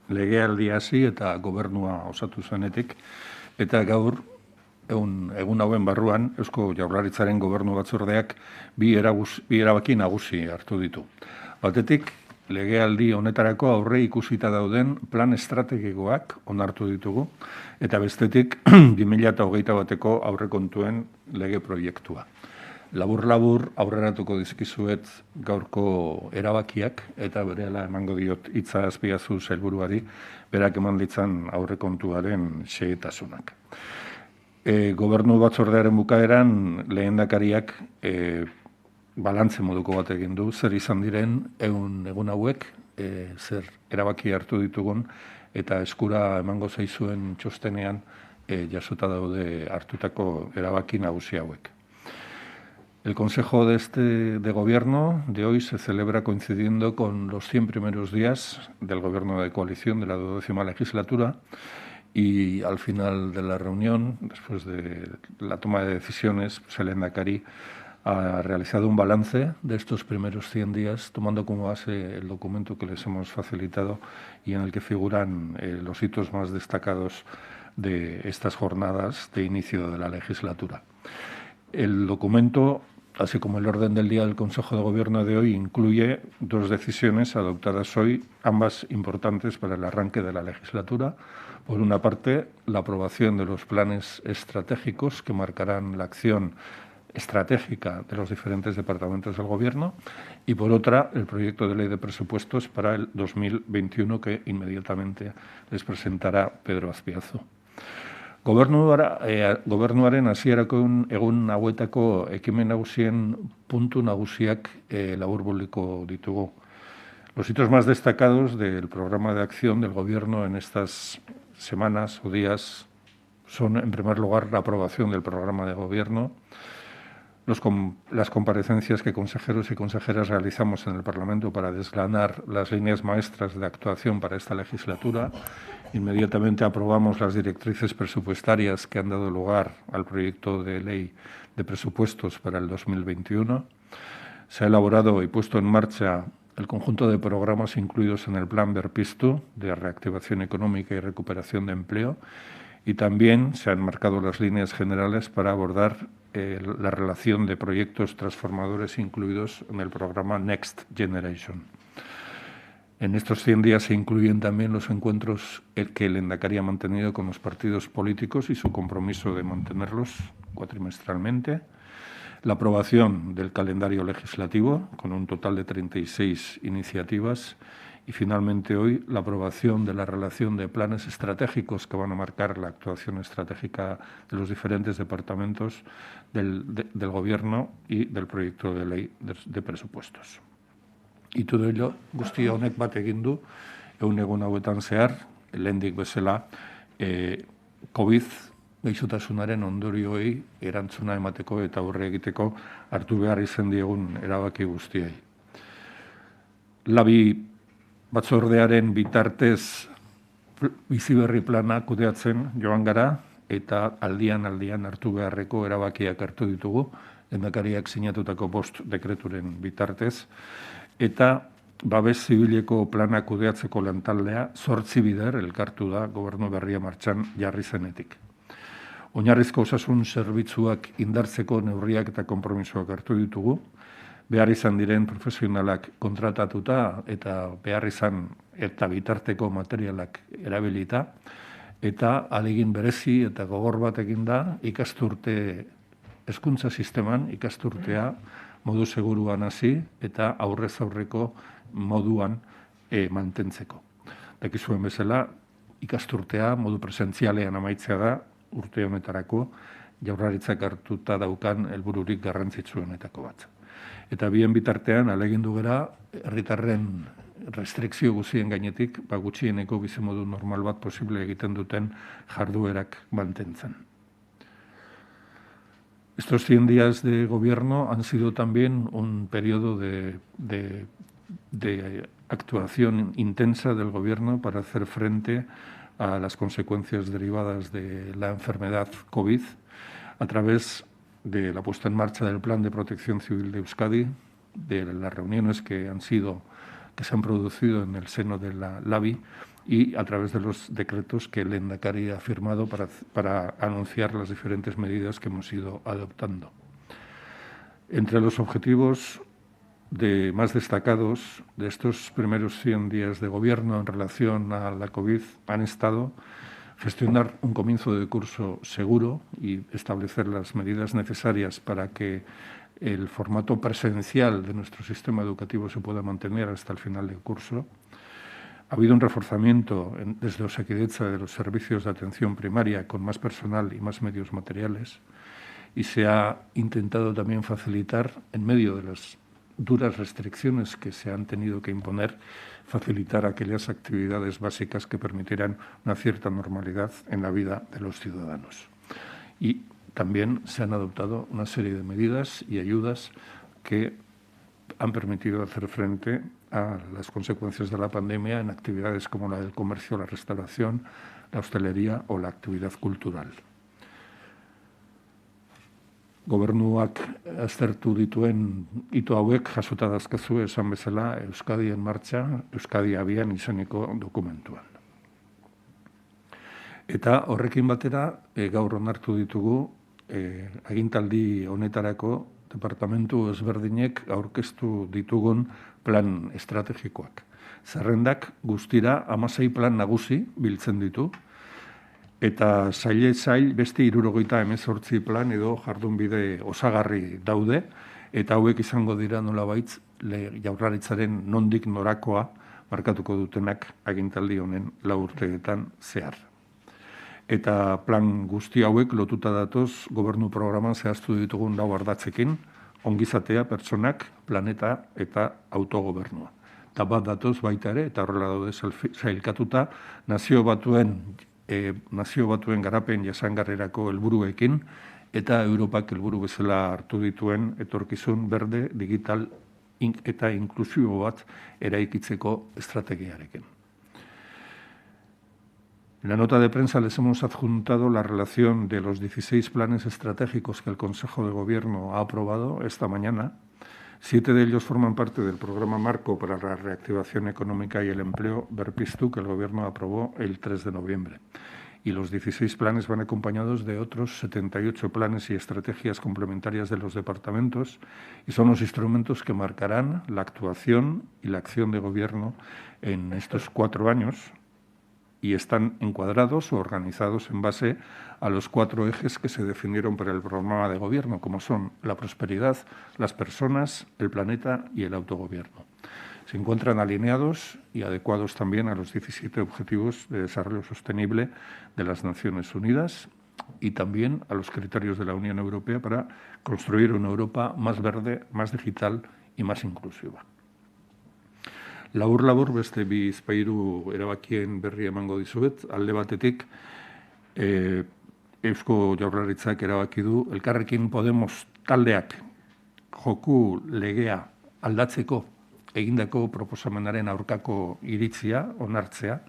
legealdia hasi eta gobernua osatu zenetik, eta gaur, egun hauen barruan, Eusko Jaurlaritzaren gobernu batzordeak bi erabaki nagusi hartu ditu. Batetik, legealdi honetarako aurre ikusita dauden plan estrategikoak onartu ditugu, eta bestetik 2021 bateko aurrekontuen lege proiektua. Labur-labur aurreratuko dizkizuet gaurko erabakiak, eta berehala emango diot hitza Azpiazu sailburuari, berak eman ditzan aurrekontuaren xehetasunak. Gobernu batzordearen bukaeran lehendakariak balantze moduko bat egin du, zer izan diren egun hauek, zer erabaki hartu ditugun, eta eskura emango zaizuen txostenean jasota daude hartutako erabaki nagusi hauek. El Consejo de Gobierno de hoy se celebra coincidiendo con los 100 primeros días del Gobierno de coalición de la 12ª legislatura y al final de la reunión, después de la toma de decisiones, el Lehendakari ha realizado un balance de estos primeros 100 días, tomando como base el documento que les hemos facilitado y en el que figuran los hitos más destacados de estas jornadas de inicio de la legislatura. El documento, así como el orden del día del Consejo de Gobierno de hoy, incluye dos decisiones adoptadas hoy, ambas importantes para el arranque de la legislatura. Por una parte, la aprobación de los planes estratégicos que marcarán la acción estratégica de los diferentes departamentos del Gobierno, y por otra, el proyecto de ley de presupuestos para el 2021 que inmediatamente les presentará Pedro Azpiazu. Gobernuaren hasierako egun hauetako ekimen nagusien puntu nagusiak laburbilduko ditugu. Los hitos más destacados del programa de acción del Gobierno en estas semanas o días son, en primer lugar, la aprobación del programa de Gobierno, las comparecencias que consejeros y consejeras realizamos en el Parlamento para desgranar las líneas maestras de actuación para esta legislatura. Inmediatamente aprobamos las directrices presupuestarias que han dado lugar al proyecto de ley de presupuestos para el 2021. Se ha elaborado y puesto en marcha el conjunto de programas incluidos en el Plan Berpiztu de reactivación económica y recuperación de empleo, y también se han marcado las líneas generales para abordar la relación de proyectos transformadores incluidos en el programa Next Generation. En estos 100 días se incluyen también los encuentros que el Lehendakari ha mantenido con los partidos políticos y su compromiso de mantenerlos cuatrimestralmente, la aprobación del calendario legislativo con un total de 36 iniciativas y finalmente hoy la aprobación de la relación de planes estratégicos que van a marcar la actuación estratégica de los diferentes departamentos del Gobierno y del proyecto de ley de presupuestos. Y todo ello, guzti honek bat egin du, egun hauetan zehar, lehendik bezala, COVID gaixotasunaren ondorioei erantzuna emateko eta aurre egiteko hartu behar izan diegun erabaki guztiei. Labi batzordearen bitartez biziberri plana kudeatzen joan gara eta aldian hartu beharreko erabakiak hartu ditugu, lehendakariak sinatutako 5 dekreturen bitartez, eta babes zibileko plana kudeatzeko lantaldea 8 bider elkartu da gobernu berria martxan jarri zenetik. Oinarrizko osasun zerbitzuak indartzeko neurriak eta konpromisoak hartu ditugu, behar izan diren profesionalak kontratatuta eta behar izan eta bitarteko materialak erabilita, eta ahalegin berezi eta gogor bat eginda ikasturte hezkuntza sisteman ikasturtea modu seguruan hasi eta aurrez aurreko moduan mantentzeko. Dakizuen bezala, ikasturtea modu presentzialean amaitzea da urte honetarako Jaurlaritzak hartuta daukan helbururik garrantzitsuenetako bat. Eta bien bitartean ahalegindu gera herritarren restrikzio guztien gainetik gutxieneko bizimodu normal bat posible egiten duten jarduerak mantentzen. Estos 100 días de gobierno han sido también un periodo de actuación intensa del gobierno para hacer frente a las consecuencias derivadas de la enfermedad COVID a través de la puesta en marcha del Plan de Protección Civil de Euskadi, de las reuniones que se han producido en el seno de la LABI y a través de los decretos que el Lehendakari ha firmado para anunciar las diferentes medidas que hemos ido adoptando. Entre los objetivos más destacados de estos primeros 100 días de gobierno en relación a la COVID han estado gestionar un comienzo de curso seguro y establecer las medidas necesarias para que el formato presencial de nuestro sistema educativo se pueda mantener hasta el final del curso. Ha habido un reforzamiento desde Osakidetza de los servicios de atención primaria con más personal y más medios materiales, y se ha intentado también facilitar, en medio de las duras restricciones que se han tenido que imponer, facilitar aquellas actividades básicas que permitieran una cierta normalidad en la vida de los ciudadanos. Y también se han adoptado una serie de medidas y ayudas que han permitido hacer frente a las consecuencias de la pandemia en actividades como la del comercio, la restauración, la hostelería o la actividad cultural. Gobernuak aztertu dituen hito hauek jasota dazkazu esan bezala Euskadi en marcha, Euskadi abian izeneko dokumentuan. Eta horrekin batera, gaur onartu ditugu agintaldi honetarako departamentu ezberdinek aurkeztu ditugun plan estrategikoak. Zerrendak guztira 16 plan nagusi biltzen ditu, eta sail beste 78 plan edo jardunbide osagarri daude, eta hauek izango dira nolabait Jaurlaritzaren nondik norakoa markatuko dutenak agintaldi honen 4 urteetan zehar. Eta plan guzti hauek lotuta datoz gobernu programan zehaztu ditugun 4 ardatzekin, ongizatea, pertsonak, planeta eta autogobernua. Eta bat datoz baita ere, eta horrela daude sailkatuta, nazio batuen garapen jasangarrirako helburuekin eta Europak helburu bezala hartu dituen etorkizun berde, digital eta inklusibo bat eraikitzeko estrategiarekin. En la nota de prensa les hemos adjuntado la relación de los 16 planes estratégicos que el Consejo de Gobierno ha aprobado esta mañana. 7 de ellos forman parte del programa marco para la reactivación económica y el empleo Berpiztu, que el Gobierno aprobó el 3 de noviembre. Y los 16 planes van acompañados de otros 78 planes y estrategias complementarias de los departamentos, y son los instrumentos que marcarán la actuación y la acción de Gobierno en estos 4 años, y están encuadrados o organizados en base a los 4 ejes que se definieron para el programa de gobierno, como son la prosperidad, las personas, el planeta y el autogobierno. Se encuentran alineados y adecuados también a los 17 Objetivos de Desarrollo Sostenible de las Naciones Unidas y también a los criterios de la Unión Europea para construir una Europa más verde, más digital y más inclusiva. Labur beste 2 erabakien berri emango dizuet. Alde batetik, Eusko Jaurlaritzak erabaki du Elkarrekin Podemos taldeak joku legea aldatzeko egindako proposamenaren aurkako iritzia onartzea.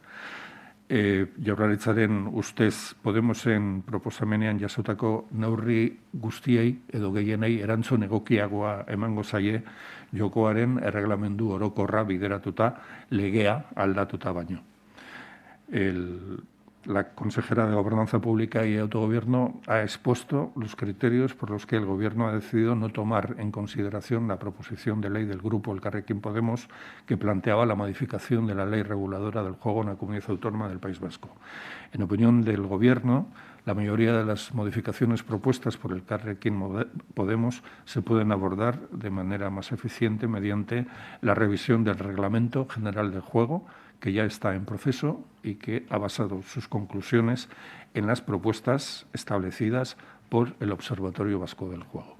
Jaurlaritzaren ustez Podemosen proposamenean jasotako neurri guztiei edo gehienei erantzun egokiagoa emango zaie jokoaren erreglamendu orokorra bideratuta legea aldatuta baino. La consejera de Gobernanza Pública y Autogobierno ha expuesto los criterios por los que el Gobierno ha decidido no tomar en consideración la proposición de ley del Grupo Elkarrekin Podemos que planteaba la modificación de la ley reguladora del juego en la Comunidad Autónoma del País Vasco. En opinión del Gobierno, la mayoría de las modificaciones propuestas por Elkarrekin Podemos se pueden abordar de manera más eficiente mediante la revisión del Reglamento General del Juego, que ya está en proceso y que ha basado sus conclusiones en las propuestas establecidas por el Observatorio Vasco del Juego.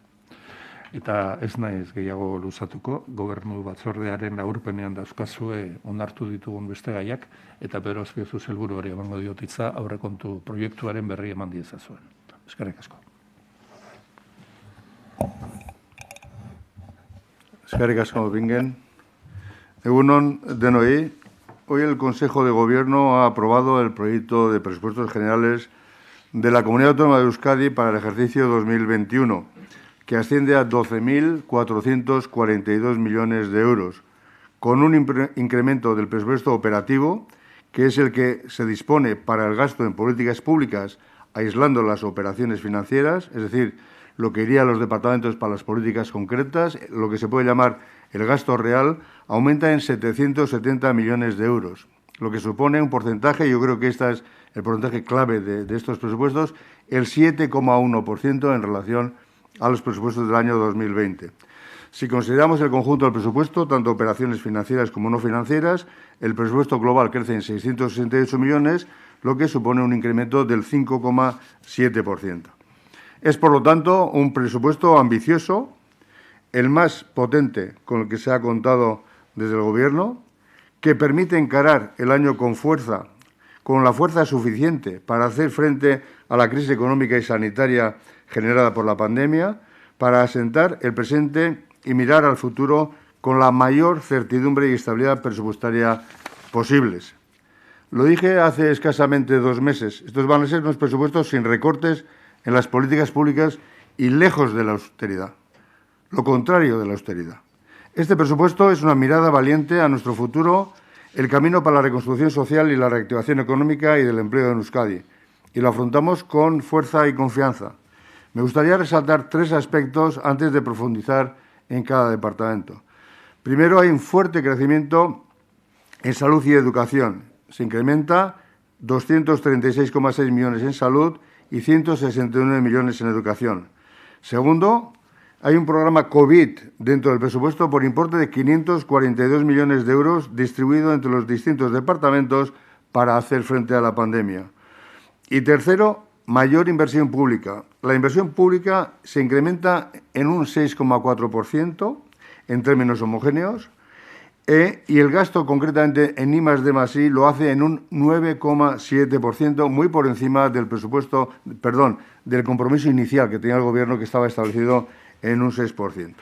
Eta ez naiz gehiago luzatuko, Gobernu Batzordearen laburpenean dauzkazue onartu ditugun beste gaiak, eta Pedro Azpiazu sailburuari emango diot hitza aurrekontu proiektuaren berri eman diezazuen. Eskerrik asko. Eskerrik asko, Bingen. Egun on denoi. Hoy el Consejo de Gobierno ha aprobado el proyecto de presupuestos generales de la Comunidad Autónoma de Euskadi para el ejercicio 2021, que asciende a 12.442 millones de euros, con un incremento del presupuesto operativo que es el que se dispone para el gasto en políticas públicas, aislando las operaciones financieras, es decir, lo que iría a los departamentos para las políticas concretas, lo que se puede llamar el gasto real, aumenta en 770 millones de euros, lo que supone un porcentaje, yo creo que este es el porcentaje clave de estos presupuestos, el 7,1% en relación a los presupuestos del año 2020. Si consideramos el conjunto del presupuesto, tanto operaciones financieras como no financieras, el presupuesto global crece en 668 millones, lo que supone un incremento del 5,7%. Es, por lo tanto, un presupuesto ambicioso, el más potente con el que se ha contado desde el Gobierno, que permite encarar el año con fuerza, con la fuerza suficiente para hacer frente a la crisis económica y sanitaria generada por la pandemia, para asentar el presente y mirar al futuro con la mayor certidumbre y estabilidad presupuestaria posibles. Lo dije hace escasamente 2 meses. Estos van a ser unos presupuestos sin recortes en las políticas públicas y lejos de la austeridad. Lo contrario de la austeridad. Este presupuesto es una mirada valiente a nuestro futuro, el camino para la reconstrucción social y la reactivación económica y del empleo en Euskadi. Y lo afrontamos con fuerza y confianza. Me gustaría resaltar 3 aspectos antes de profundizar en cada departamento. Primero, hay un fuerte crecimiento en salud y educación. Se incrementa 236,6 millones en salud y 169 millones en educación. Segundo, hay un programa COVID dentro del presupuesto por importe de 542 millones de euros distribuido entre los distintos departamentos para hacer frente a la pandemia. Y tercero, mayor inversión pública. La inversión pública se incrementa en un 6,4% en términos homogéneos y el gasto concretamente en I+D+I lo hace en un 9,7%, muy por encima del presupuesto, del compromiso inicial que tenía el Gobierno, que estaba establecido en un 6%.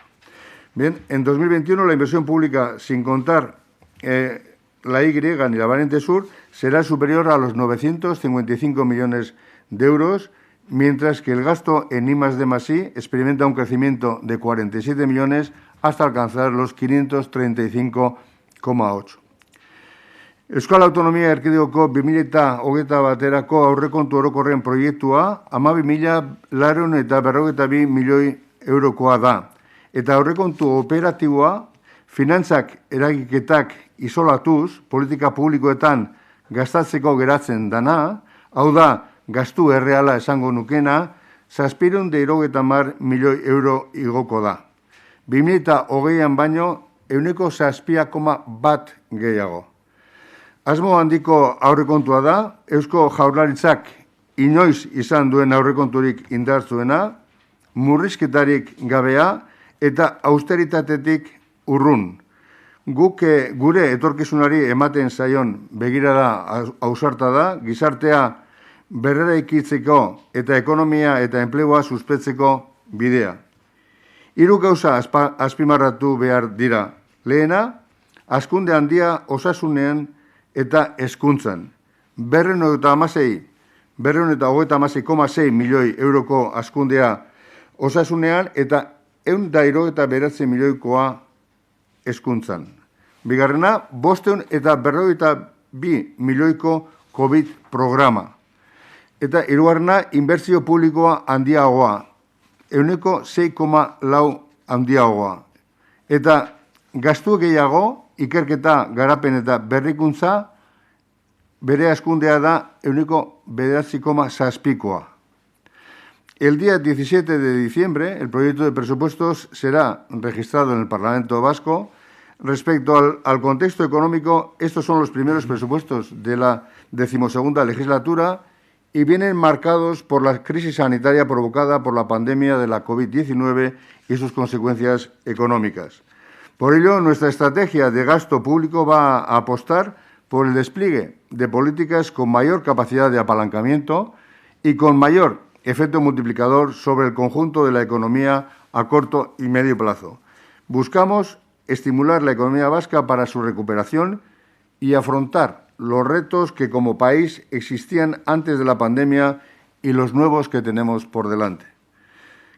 Bien, en 2021 la inversión pública, sin contar la Y ni la variante sur, será superior a los 955 millones de euros, mientras que el gasto en I+D+I experimenta un crecimiento de 47 millones hasta alcanzar los 535,8. Euskal Autonomia Erkidegoko 2021 baterako aurrekontu orokorren proiektua 12.452 milioi eurokoa da. Eta aurrekontu operatiboa finantzak eragiketak isolatuz, politika publikoetan gastatzeko geratzen dana, hau da, gastu erreala esango nukena, 770 milioi euro igoko da. 2020an baino, 7,1 gehiago. Asmo handiko aurrekontua da, Eusko Jaurlaritzak inoiz izan duen aurrekonturik indartzuena, murrizketarik gabea eta austeritatetik urrun. Guk gure etorkizunari ematen zaion begirada ausarta da, gizartea berreraikitzeko eta ekonomia eta enplegua suspetzeko bidea. 3 gauza azpimarratu behar dira. Lehena, hazkunde handia osasunean eta hezkuntzan. 236,6 milioi euroko hazkundea osasunean eta 179 milioikoa hezkuntzan. Bigarrena, 542 milioiko COVID programa. Eta hirugarrena, inbertsio publikoa handiagoa, 6,4 handiagoa. Eta gastu gehiago, ikerketa, garapen eta berrikuntza, bere hazkundea da 9,7%. El día 17 de diciembre, el proyecto de presupuestos será registrado en el Parlamento Vasco. Respecto al contexto económico, estos son los primeros presupuestos de la 12ª legislatura y vienen marcados por la crisis sanitaria provocada por la pandemia de la COVID-19 y sus consecuencias económicas. Por ello, nuestra estrategia de gasto público va a apostar por el despliegue de políticas con mayor capacidad de apalancamiento y con mayor efecto multiplicador sobre el conjunto de la economía a corto y medio plazo. Buscamos estimular la economía vasca para su recuperación y afrontar los retos que como país existían antes de la pandemia y los nuevos que tenemos por delante.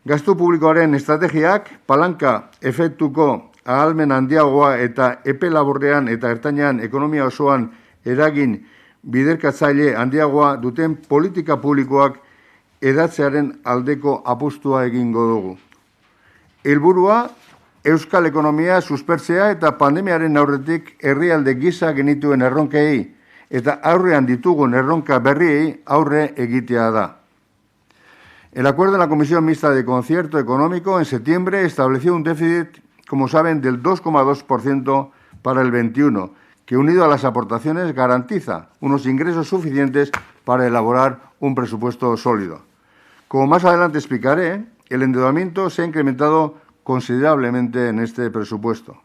Gastu publikoaren estrategiak palanka efektuko ahalmen handiagoa eta epe laburrean eta ertainean ekonomia osoan eragin biderkatzaile handiagoa duten politika publikoak edatzearen aldeko apustua egingo dugu. Helburua, euskal ekonomia suspertzea eta pandemiaren aurretik herrialde gisa genituen erronkei eta aurrean ditugun erronka berriei aurre egitea da. El acuerdo de la Comisión Mixta de Concierto Económico en septiembre estableció un déficit, como saben, del 2,2% para el 21, que unido a las aportaciones garantiza unos ingresos suficientes para elaborar un presupuesto sólido. Como más adelante explicaré, el endeudamiento se ha incrementado considerablemente en este presupuesto.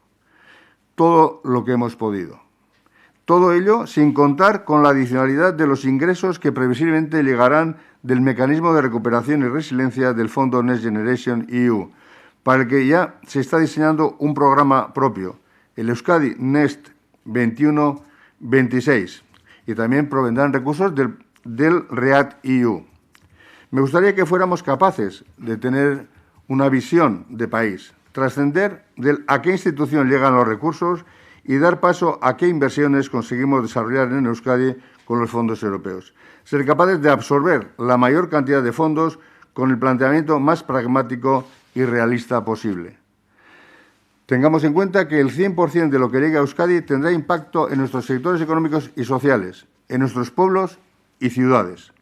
Todo lo que hemos podido. Todo ello sin contar con la adicionalidad de los ingresos que previsiblemente llegarán del Mecanismo de Recuperación y Resiliencia del Fondo Next Generation EU, para el que ya se está diseñando un programa propio, el Euskadi Next 21-26, y también provendrán recursos del REACT-EU. Me gustaría que fuéramos capaces de tener una visión de país, trascender a qué institución llegan los recursos y dar paso a qué inversiones conseguimos desarrollar en Euskadi con los fondos europeos. Ser capaces de absorber la mayor cantidad de fondos con el planteamiento más pragmático y realista posible. Tengamos en cuenta que el 100% de lo que llegue a Euskadi tendrá impacto en nuestros sectores económicos y sociales, en nuestros pueblos y ciudades.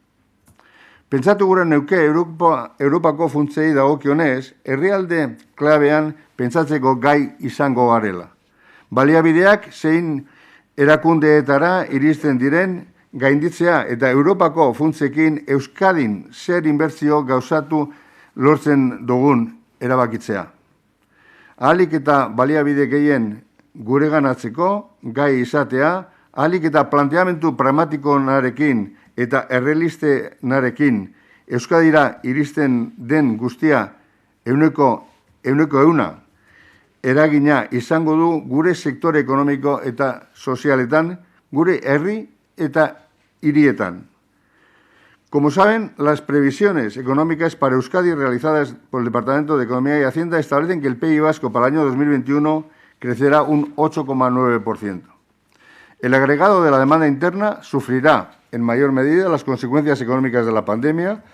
Pentsatu gure neuke Europako funtsei dagokionez, herrialde klabean pentsatzeko gai izango garela. Baliabideak zein erakundeetara iristen diren gainditzea eta Europako funtsekin Euskadin zer inbertsio gauzatu lortzen dugun erabakitzea. Ahalik eta baliabide gehien gureganatzeko gai izatea, ahalik eta planteamendu pragmatikonarekin eta errealistenarekin Euskadira iristen den guztia ehuneko ehuna eragina izango du gure sektore ekonomiko eta sozialetan, gure herri eta hirietan. Como saben, las previsiones económicas para Euskadi realizadas por el Departamento de Economía y Hacienda establecen que el PIB vasco para el año 2021 crecerá un 8,9%. El agregado de la demanda interna sufrirá en mayor medida las consecuencias económicas de la pandemia,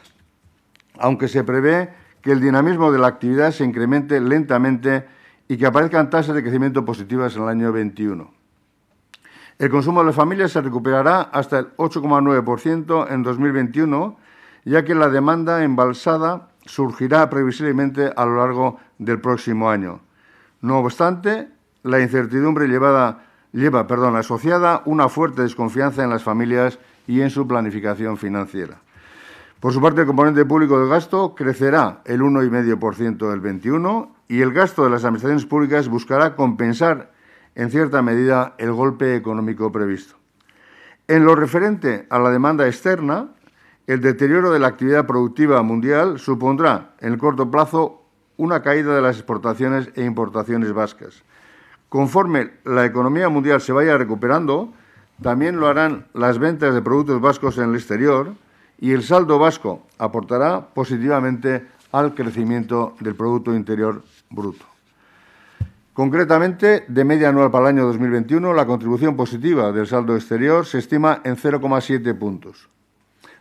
aunque se prevé que el dinamismo de la actividad se incremente lentamente y que aparezcan tasas de crecimiento positivas en el año 21. El consumo de las familias se recuperará hasta el 8,9% en 2021, ya que la demanda embalsada surgirá previsiblemente a lo largo del próximo año. No obstante, la incertidumbre lleva asociada una fuerte desconfianza en las familias y en su planificación financiera. Por su parte, el componente público del gasto crecerá el 1,5% del 21 y el gasto de las administraciones públicas buscará compensar en cierta medida el golpe económico previsto. En lo referente a la demanda externa, el deterioro de la actividad productiva mundial supondrá en el corto plazo una caída de las exportaciones e importaciones vascas. Conforme la economía mundial se vaya recuperando, también lo harán las ventas de productos vascos en el exterior y el saldo vasco aportará positivamente al crecimiento del Producto Interior Bruto. Concretamente, de media anual para el año 2021, la contribución positiva del saldo exterior se estima en 0,7 puntos.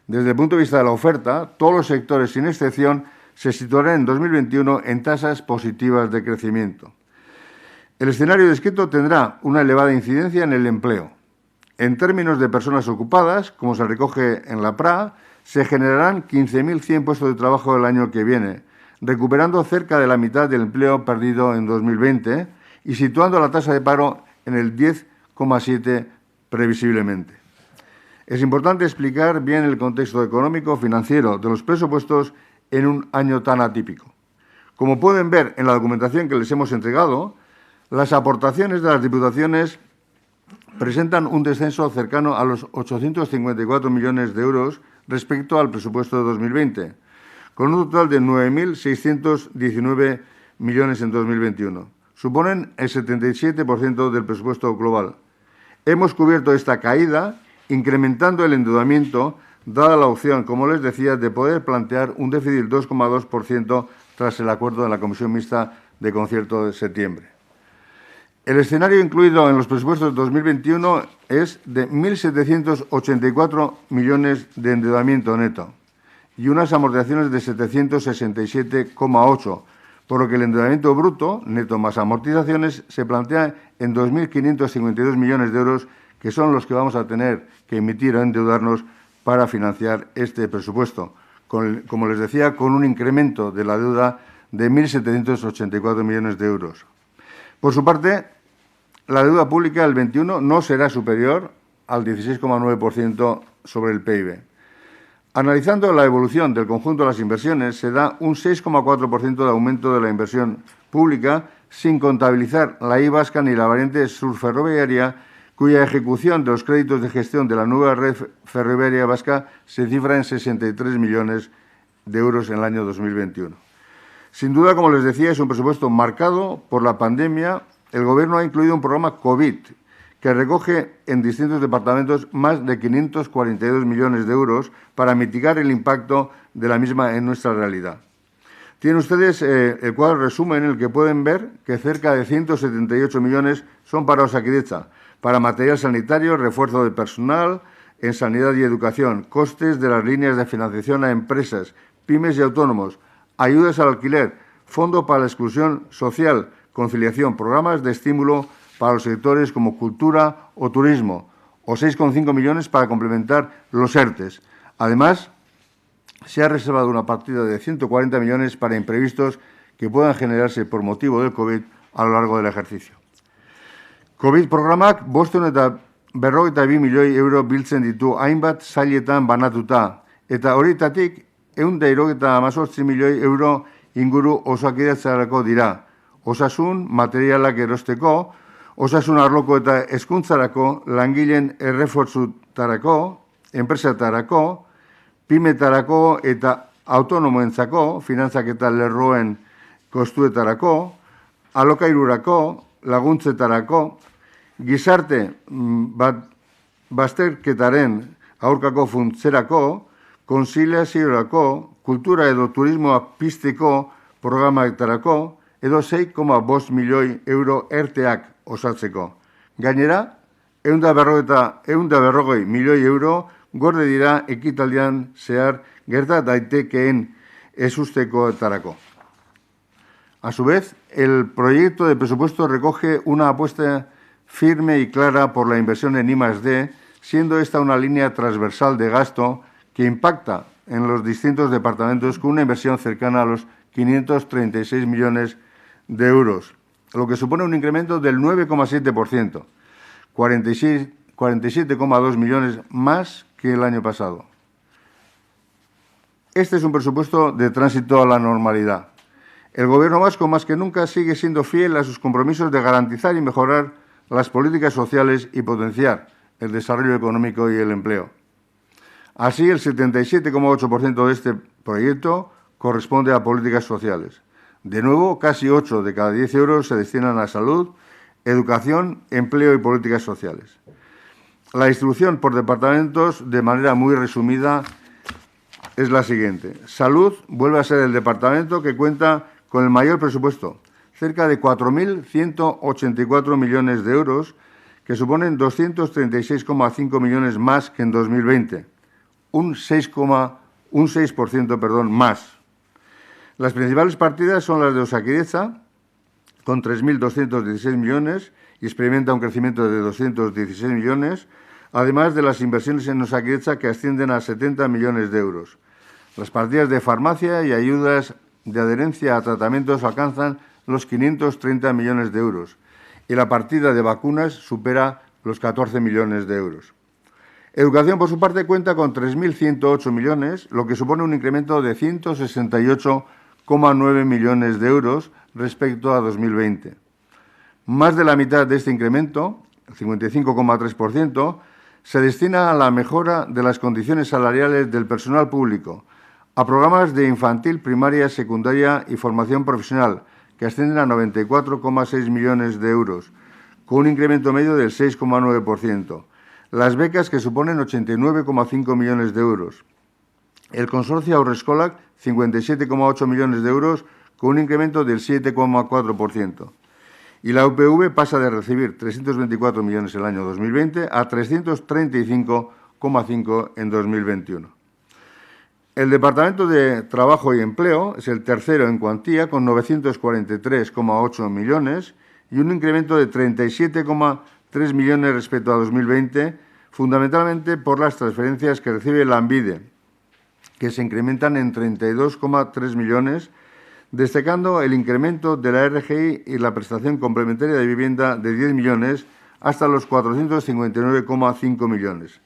Desde el punto de vista de la oferta, todos los sectores, sin excepción, se situarán en 2021 en tasas positivas de crecimiento. El escenario descrito tendrá una elevada incidencia en el empleo. En términos de personas ocupadas, como se recoge en la PRA, se generarán 15.100 puestos de trabajo el año que viene, recuperando cerca de la mitad del empleo perdido en 2020 y situando la tasa de paro en el 10,7% previsiblemente. Es importante explicar bien el contexto económico-financiero de los presupuestos en un año tan atípico. Como pueden ver en la documentación que les hemos entregado, las aportaciones de las diputaciones presentan un descenso cercano a los 854 millones de euros respecto al presupuesto de 2020, con un total de 9.619 millones en 2021. Suponen el 77% del presupuesto global. Hemos cubierto esta caída incrementando el endeudamiento, dada la opción, como les decía, de poder plantear un déficit del 2,2% tras el acuerdo de la Comisión Mixta de Concierto de septiembre. El escenario incluido en los presupuestos de 2021 es de 1.784 millones de endeudamiento neto y unas amortizaciones de 767,8, por lo que el endeudamiento bruto, neto más amortizaciones, se plantea en 2.552 millones de euros, que son los que vamos a tener que emitir o endeudarnos para financiar este presupuesto, como les decía, con un incremento de la deuda de 1.784 millones de euros. Por su parte, la deuda pública del 21 no será superior al 16,9% sobre el PIB. Analizando la evolución del conjunto de las inversiones, se da un 6,4% de aumento de la inversión pública, sin contabilizar la I vasca ni la variante sur ferroviaria, cuya ejecución de los créditos de gestión de la nueva red ferroviaria vasca se cifra en 63 millones de euros en el año 2021. Sin duda, como les decía, es un presupuesto marcado por la pandemia. El Gobierno ha incluido un programa COVID que recoge en distintos departamentos más de 542 millones de euros para mitigar el impacto de la misma en nuestra realidad. Tienen ustedes el cuadro resumen en el que pueden ver que cerca de 178 millones son para Osakidetza, para material sanitario, refuerzo de personal en sanidad y educación, costes de las líneas de financiación a empresas, pymes y autónomos, ayudas al alquiler, fondo para la exclusión social, conciliación, programas de estímulo para los sectores como cultura o turismo, o 6,5 millones para complementar los ERTEs. Además, se ha reservado una partida de 140 millones para imprevistos que puedan generarse por motivo del COVID a lo largo del ejercicio. COVID programak 552 milioi euro biltzen ditu hainbat sailetan banatuta, eta horietatik 178 milioi euro inguru Osakidetzarako dira. Osasun, materialak erosteko, osasun arloko eta hezkuntzarako, langileen errefortzutarako, enpresatarako, pymetarako eta autonomoentzako, finantzak eta lerroen kostuetarako, alokairurako, laguntzetarako, gizarte bazterketaren aurkako funtzerako, konziliaziorako, kultura edo turismoa pizteko programaetarako, edo 6,5 milioi euro ERTEak osatzeko. Gainera, 140 milioi euro gorde dira ekitaldian zehar gerta daitekeen ezustekoetarako. A su vez, el proyecto de presupuesto recoge una apuesta firme y clara por la inversión en I+D, siendo esta una línea transversal de gasto que impacta en los distintos departamentos con una inversión cercana a los 536 millones de euros, lo que supone un incremento del 9,7%, 47,2 millones más que el año pasado. Este es un presupuesto de tránsito a la normalidad. El Gobierno vasco, más que nunca, sigue siendo fiel a sus compromisos de garantizar y mejorar las políticas sociales y potenciar el desarrollo económico y el empleo. Así, el 77,8% de este proyecto corresponde a políticas sociales. De nuevo, casi 8 de cada 10 euros se destinan a salud, educación, empleo y políticas sociales. La distribución por departamentos, de manera muy resumida, es la siguiente. Salud vuelve a ser el departamento que cuenta con el mayor presupuesto, cerca de 4.184 millones de euros, que suponen 236,5 millones más que en 2020, un 6%, más. Las principales partidas son las de Osakidetza, con 3.216 millones, y experimenta un crecimiento de 216 millones, además de las inversiones en Osakidetza, que ascienden a 70 millones de euros. Las partidas de farmacia y ayudas de adherencia a tratamientos alcanzan los 530 millones de euros, y la partida de vacunas supera los 14 millones de euros. Educación, por su parte, cuenta con 3.108 millones, lo que supone un incremento de 168,9 millones de euros respecto a 2020. Más de la mitad de este incremento, el 55,3%, se destina a la mejora de las condiciones salariales del personal público, a programas de infantil, primaria, secundaria y formación profesional, que ascienden a 94,6 millones de euros, con un incremento medio del 6,9%. Las becas, que suponen 89,5 millones de euros. El consorcio Haurreskolak, 57,8 millones de euros, con un incremento del 7,4%. y la UPV pasa de recibir 324 millones el año 2020 a 335,5 en 2021. El Departamento de Trabajo y Empleo es el tercero en cuantía, con 943,8 millones y un incremento de 37,3 millones respecto a 2020, fundamentalmente por las transferencias que recibe Lanbide, que se incrementan en 32,3 millones, destacando el incremento de la RGI y la prestación complementaria de vivienda de 10 millones hasta los 459,5 millones.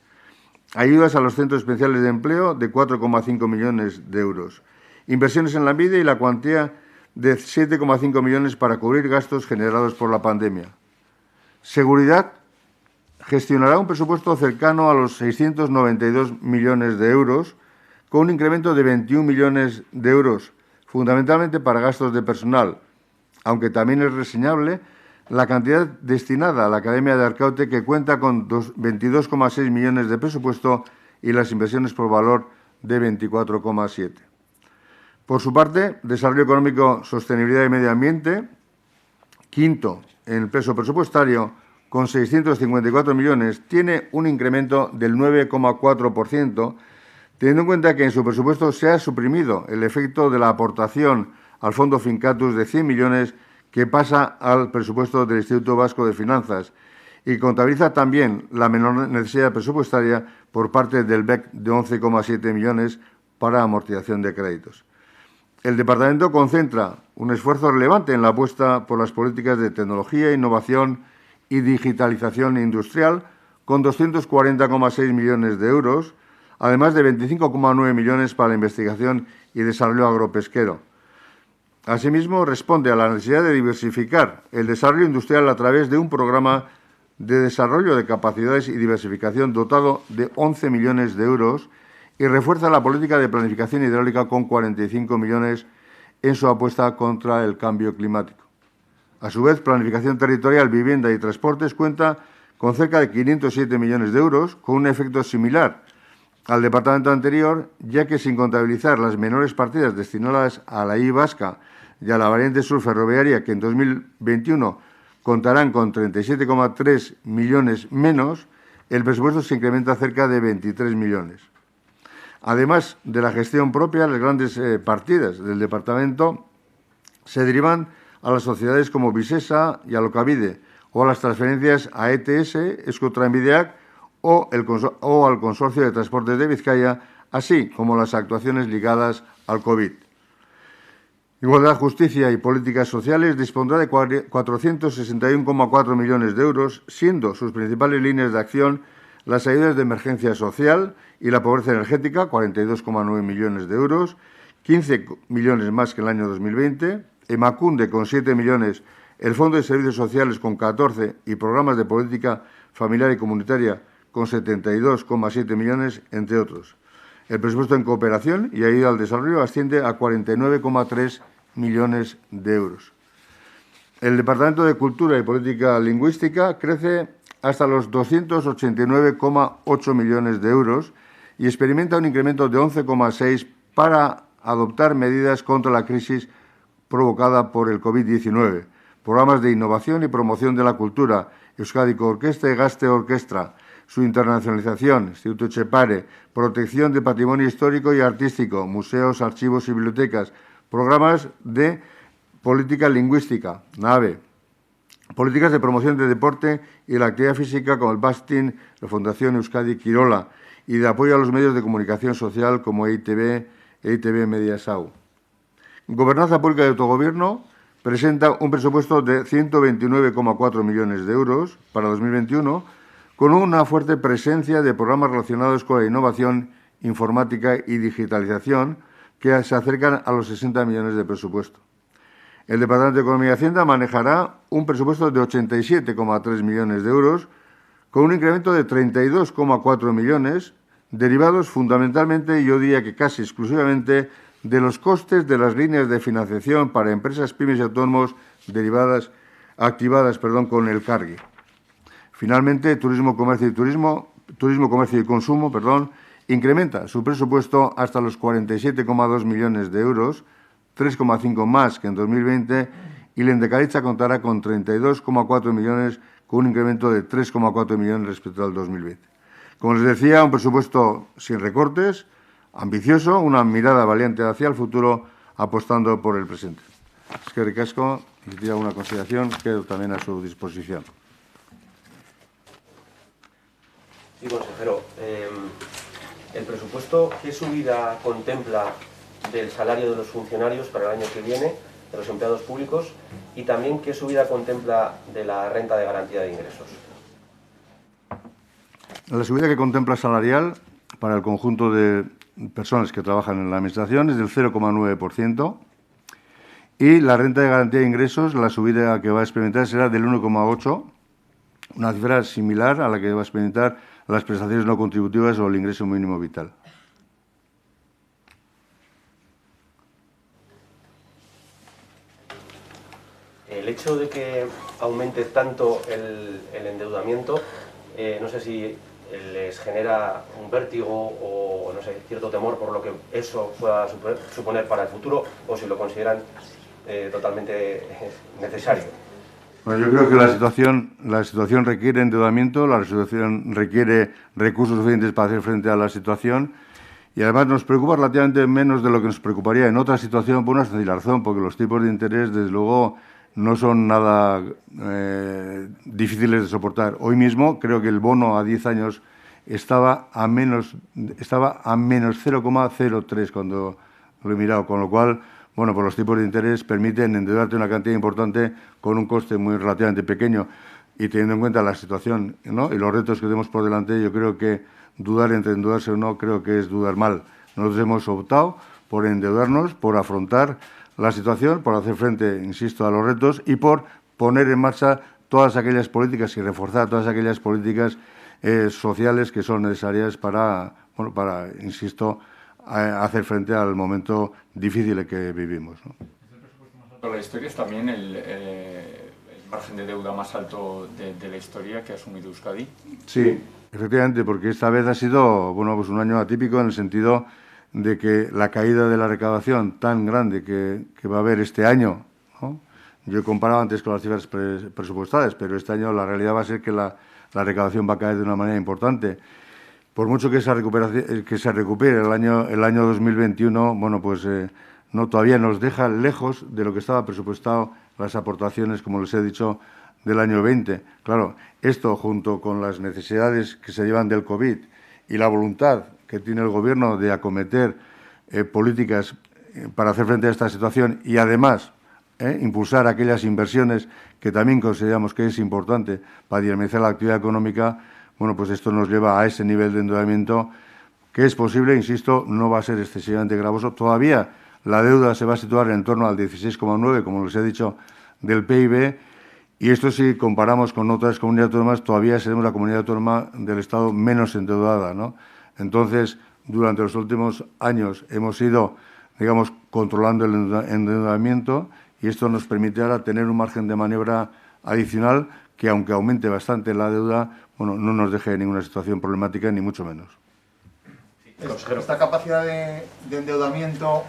Ayudas a los centros especiales de empleo de 4,5 millones de euros. Inversiones en Lanbide y la cuantía de 7,5 millones para cubrir gastos generados por la pandemia. Seguridad gestionará un presupuesto cercano a los 692 millones de euros, con un incremento de 21 millones de euros, fundamentalmente para gastos de personal, aunque también es reseñable la cantidad destinada a la Academia de Arcaute, que cuenta con 22,6 millones de presupuesto, y las inversiones por valor de 24,7. Por su parte, Desarrollo Económico, Sostenibilidad y Medio Ambiente, quinto en el peso presupuestario, con 654 millones, tiene un incremento del 9,4%, teniendo en cuenta que en su presupuesto se ha suprimido el efecto de la aportación al Fondo Fincatus de 100 millones que pasa al presupuesto del Instituto Vasco de Finanzas y contabiliza también la menor necesidad presupuestaria por parte del BEC de 11,7 millones para amortización de créditos. El Departamento concentra un esfuerzo relevante en la apuesta por las políticas de tecnología, innovación y digitalización industrial, con 240,6 millones de euros, además de 25,9 millones para la investigación y desarrollo agropesquero. Asimismo, responde a la necesidad de diversificar el desarrollo industrial a través de un programa de desarrollo de capacidades y diversificación dotado de 11 millones de euros y refuerza la política de planificación hidráulica con 45 millones en su apuesta contra el cambio climático. A su vez, Planificación Territorial, Vivienda y Transportes cuenta con cerca de 507 millones de euros, con un efecto similar al departamento anterior, ya que sin contabilizar las menores partidas destinadas a la I vasca y a la variante sur ferroviaria, que en 2021 contarán con 37,3 millones menos, el presupuesto se incrementa cerca de 23 millones. Además de la gestión propia, las grandes partidas del departamento se derivan a las sociedades como Visesa y Alokabide, o a las transferencias a ETS, Euskotrenbideak o al Consorcio de Transportes de Vizcaya, así como las actuaciones ligadas al COVID. Igualdad, Justicia y Políticas Sociales dispondrá de 461,4 millones de euros, siendo sus principales líneas de acción las ayudas de emergencia social y la pobreza energética, 42,9 millones de euros, 15 millones más que el año 2020, Emakunde con 7 millones, el Fondo de Servicios Sociales con 14 y programas de política familiar y comunitaria con 72,7 millones, entre otros. El presupuesto en cooperación y ayuda al desarrollo asciende a 49,3 millones de euros. El Departamento de Cultura y Política Lingüística crece hasta los 289,8 millones de euros y experimenta un incremento de 11,6 para adoptar medidas contra la crisis provocada por el COVID-19, programas de innovación y promoción de la cultura, Euskadiko Orquestra y Gazte Orquestra, su internacionalización, Instituto Etxepare, protección de patrimonio histórico y artístico, museos, archivos y bibliotecas, programas de política lingüística, NAVE, políticas de promoción de deporte y la actividad física como el Bastin, la Fundación Euskadi Kirola, y de apoyo a los medios de comunicación social como EITB Mediasau. Gobernanza Pública y Autogobierno presenta un presupuesto de 129,4 millones de euros para 2021, con una fuerte presencia de programas relacionados con la innovación, informática y digitalización, que se acercan a los 60 millones de presupuesto. El Departamento de Economía y Hacienda manejará un presupuesto de 87,3 millones de euros, con un incremento de 32,4 millones, derivados fundamentalmente, yo diría que casi exclusivamente, de los costes de las líneas de financiación para empresas, pymes y autónomos activadas con el CARGI. Finalmente, Turismo, Comercio y Consumo, incrementa su presupuesto hasta los 47,2 millones de euros, 3,5 más que en 2020, y Lehendakaritza contará con 32,4 millones, con un incremento de 3,4 millones respecto al 2020. Como les decía, un presupuesto sin recortes, ambicioso, una mirada valiente hacia el futuro, apostando por el presente. Es que ricasco, y si tiene alguna consideración, quedo también a su disposición. Sí, consejero. ¿El presupuesto qué subida contempla del salario de los funcionarios para el año que viene, de los empleados públicos, y también qué subida contempla de la renta de garantía de ingresos? La subida que contempla salarial para el conjunto de personas que trabajan en la Administración es del 0,9%, y la renta de garantía de ingresos, la subida que va a experimentar será del 1,8%, una cifra similar a la que va a experimentar las prestaciones no contributivas o el ingreso mínimo vital. El hecho de que aumente tanto el endeudamiento, no sé si les genera un vértigo o, no sé, cierto temor por lo que eso pueda suponer para el futuro, o si lo consideran totalmente necesario. Bueno, yo creo que la situación requiere endeudamiento, la situación requiere recursos suficientes para hacer frente a la situación, y además nos preocupa relativamente menos de lo que nos preocuparía en otra situación por una sencilla razón, porque los tipos de interés, desde luego, no son nada difíciles de soportar. Hoy mismo creo que el bono a 10 años estaba a menos 0,03 cuando lo he mirado, con lo cual, bueno, pues los tipos de interés permiten endeudarte una cantidad importante con un coste muy relativamente pequeño, y teniendo en cuenta la situación, ¿no?, y los retos que tenemos por delante, yo creo que dudar entre endeudarse o no creo que es dudar mal. Nosotros hemos optado por endeudarnos, por afrontar la situación, por hacer frente, insisto, a los retos y por poner en marcha todas aquellas políticas y reforzar todas aquellas políticas sociales que son necesarias para, bueno, para, insisto, hacer frente al momento difícil que vivimos, ¿no? ¿Es el presupuesto más alto de la historia? Es también el margen de deuda más alto de la historia que ha asumido Euskadi. Sí, efectivamente, porque esta vez ha sido, bueno, pues un año atípico en el sentido de que la caída de la recaudación tan grande que va a haber este año, ¿no? Yo he comparado antes con las cifras presupuestarias, pero este año la realidad va a ser que la recaudación va a caer de una manera importante. Por mucho que se recupere el año 2021, bueno, pues no, todavía nos deja lejos de lo que estaba presupuestado las aportaciones, como les he dicho, del año 20. Claro, esto junto con las necesidades que se llevan del COVID y la voluntad que tiene el Gobierno de acometer políticas para hacer frente a esta situación y además impulsar aquellas inversiones que también consideramos que es importante para dinamizar la actividad económica, bueno, pues esto nos lleva a ese nivel de endeudamiento que es posible, insisto, no va a ser excesivamente gravoso. Todavía la deuda se va a situar en torno al 16,9, como les he dicho, del PIB, y esto si comparamos con otras comunidades autónomas, todavía seremos la comunidad autónoma del Estado menos endeudada, ¿no? Entonces, durante los últimos años hemos ido, digamos, controlando el endeudamiento, y esto nos permite ahora tener un margen de maniobra adicional que, aunque aumente bastante la deuda, bueno, no nos deje en ninguna situación problemática, ni mucho menos. Esta capacidad de endeudamiento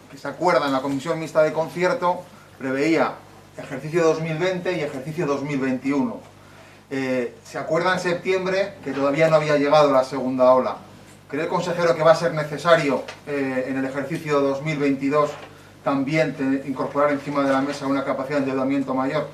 que se acuerda en la Comisión Mixta de Concierto preveía ejercicio 2020 y ejercicio 2021. Se acuerda en septiembre que todavía no había llegado la segunda ola. ¿Cree el consejero que va a ser necesario en el ejercicio 2022 también incorporar encima de la mesa una capacidad de endeudamiento mayor?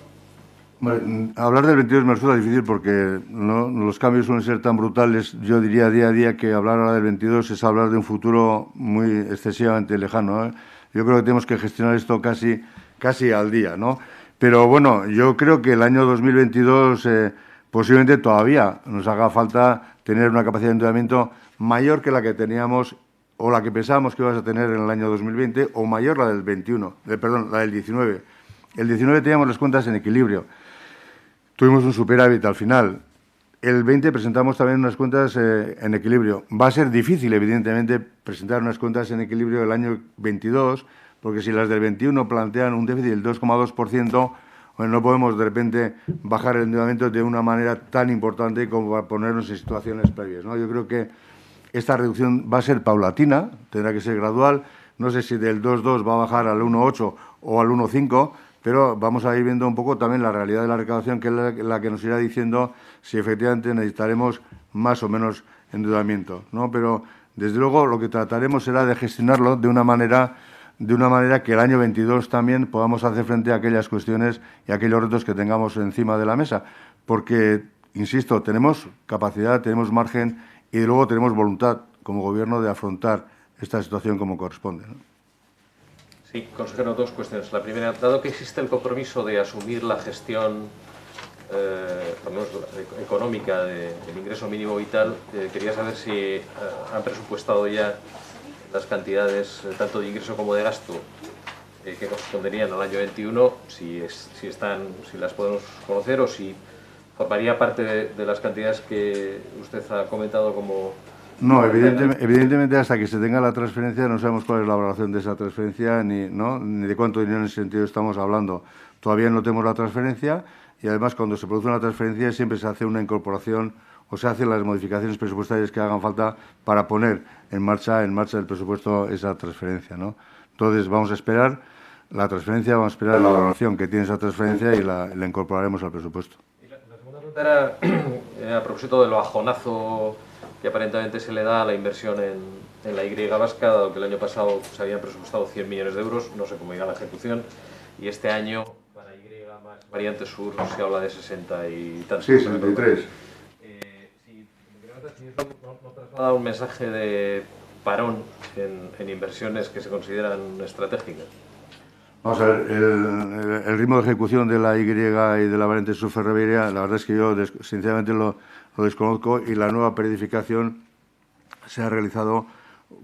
Bueno, hablar del 22 me resulta difícil porque los cambios suelen ser tan brutales. Yo diría día a día que hablar ahora del 22 es hablar de un futuro muy excesivamente lejano, ¿eh? Yo creo que tenemos que gestionar esto casi al día, ¿no? Pero bueno, yo creo que el año 2022 posiblemente todavía nos haga falta tener una capacidad de endeudamiento mayor que la que teníamos o la que pensábamos que íbamos a tener en el año 2020 o mayor la del 19. El 19 teníamos las cuentas en equilibrio. Tuvimos un superávit al final. El 20 presentamos también unas cuentas en equilibrio. Va a ser difícil, evidentemente, presentar unas cuentas en equilibrio el año 22, porque si las del 21 plantean un déficit del 2,2%, bueno, no podemos de repente bajar el endeudamiento de una manera tan importante como para ponernos en situaciones previas, ¿no? Yo creo que esta reducción va a ser paulatina, tendrá que ser gradual. No sé si del 2,2 va a bajar al 1,8 o al 1,5, pero vamos a ir viendo un poco también la realidad de la recaudación, que es la que nos irá diciendo si efectivamente necesitaremos más o menos endeudamiento, ¿no? Pero, desde luego, lo que trataremos será de gestionarlo de una manera que el año 22 también podamos hacer frente a aquellas cuestiones y a aquellos retos que tengamos encima de la mesa, porque, insisto, tenemos capacidad, tenemos margen y luego tenemos voluntad como Gobierno de afrontar esta situación como corresponde, ¿no? Sí, consejero, dos cuestiones. La primera, dado que existe el compromiso de asumir la gestión por lo menos económica del ingreso mínimo vital, quería saber si han presupuestado ya las cantidades tanto de ingreso como de gasto que corresponderían al año 21, si las podemos conocer o si formaría parte de las cantidades que usted ha comentado como... No, evidentemente hasta que se tenga la transferencia no sabemos cuál es la valoración de esa transferencia ni de cuánto dinero en ese sentido estamos hablando. Todavía no tenemos la transferencia y además cuando se produce una transferencia siempre se hace una incorporación o se hacen las modificaciones presupuestarias que hagan falta para poner en marcha del presupuesto esa transferencia, ¿no? Entonces vamos a esperar la transferencia, vamos a esperar la valoración que tiene esa transferencia y la incorporaremos al presupuesto. Y la segunda pregunta era a propósito del bajonazo que aparentemente se le da a la inversión en la Y vasca, dado que el año pasado se habían presupuestado 100 millones de euros, no sé cómo irá la ejecución, y este año para Y más variante sur se habla de 60 y tantos. Sí, 63. Si no traslada un mensaje de parón en inversiones que se consideran estratégicas. Vamos a ver, el ritmo de ejecución de la Y y de la variante sur ferroviaria, la verdad es que yo sinceramente lo desconozco y la nueva periodificación se ha realizado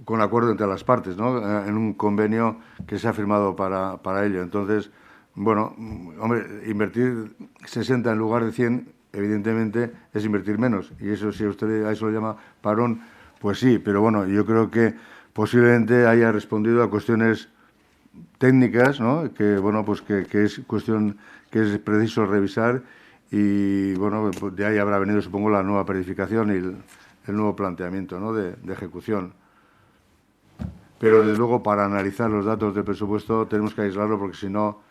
con acuerdo entre las partes, ¿no? En un convenio que se ha firmado para ello. Entonces, bueno, hombre, invertir 60 en lugar de 100, evidentemente, es invertir menos. Y eso, si usted a eso lo llama parón, pues sí. Pero bueno, yo creo que posiblemente haya respondido a cuestiones técnicas, ¿no? Que, bueno, pues que es cuestión que es preciso revisar y, bueno, pues de ahí habrá venido, supongo, la nueva periodificación y el nuevo planteamiento, ¿no? de ejecución. Pero, desde luego, para analizar los datos del presupuesto tenemos que aislarlo porque, si no,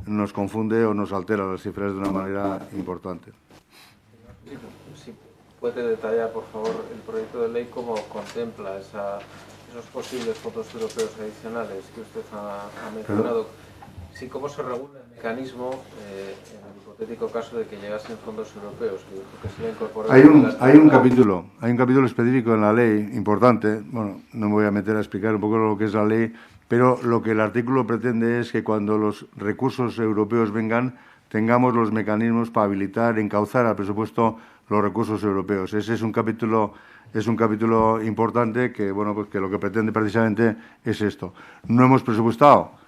nos confunde o nos altera las cifras de una manera importante. Si puede detallar, por favor, el proyecto de ley, cómo contempla esos posibles fondos europeos adicionales que usted ha mencionado. Sí, cómo se regula el mecanismo en el hipotético caso de que llegasen fondos europeos. Que se hay un capítulo específico en la ley importante. Bueno, no me voy a meter a explicar un poco lo que es la ley, pero lo que el artículo pretende es que cuando los recursos europeos vengan, tengamos los mecanismos para habilitar, encauzar al presupuesto los recursos europeos. Ese es un capítulo importante que, bueno, pues que lo que pretende precisamente es esto. No hemos presupuestado,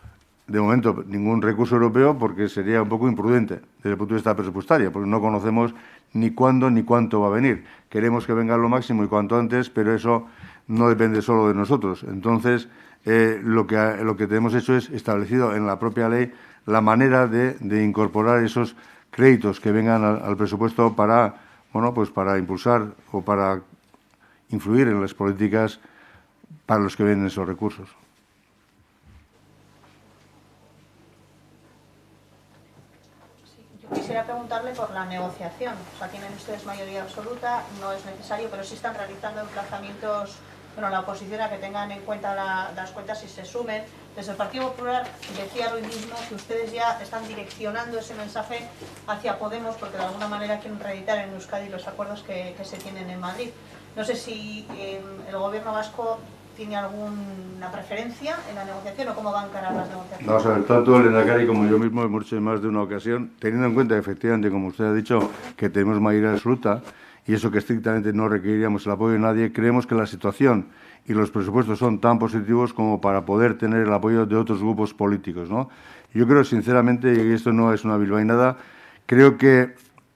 de momento, ningún recurso europeo porque sería un poco imprudente desde el punto de vista presupuestario, porque no conocemos ni cuándo ni cuánto va a venir. Queremos que venga lo máximo y cuanto antes, pero eso no depende solo de nosotros. Entonces, lo que tenemos hecho es establecido en la propia ley la manera de incorporar esos créditos que vengan al presupuesto para, bueno, pues para impulsar o para influir en las políticas para los que vienen esos recursos. Yo quisiera preguntarle por la negociación. O sea, tienen ustedes mayoría absoluta, no es necesario, pero sí están realizando emplazamientos, bueno, la oposición a que tengan en cuenta las cuentas y se sumen. Desde el Partido Popular decía hoy mismo que ustedes ya están direccionando ese mensaje hacia Podemos porque de alguna manera quieren reeditar en Euskadi los acuerdos que se tienen en Madrid. No sé si el Gobierno vasco tiene alguna preferencia en la negociación o cómo va a encarar las negociaciones. Vamos a ver, tanto el Lehendakari como yo mismo hemos hecho en más de una ocasión, teniendo en cuenta, efectivamente, como usted ha dicho, que tenemos mayoría absoluta y eso que estrictamente no requeriríamos el apoyo de nadie, creemos que la situación y los presupuestos son tan positivos como para poder tener el apoyo de otros grupos políticos, ¿no? Yo creo, sinceramente, y esto no es una bilbainada, creo que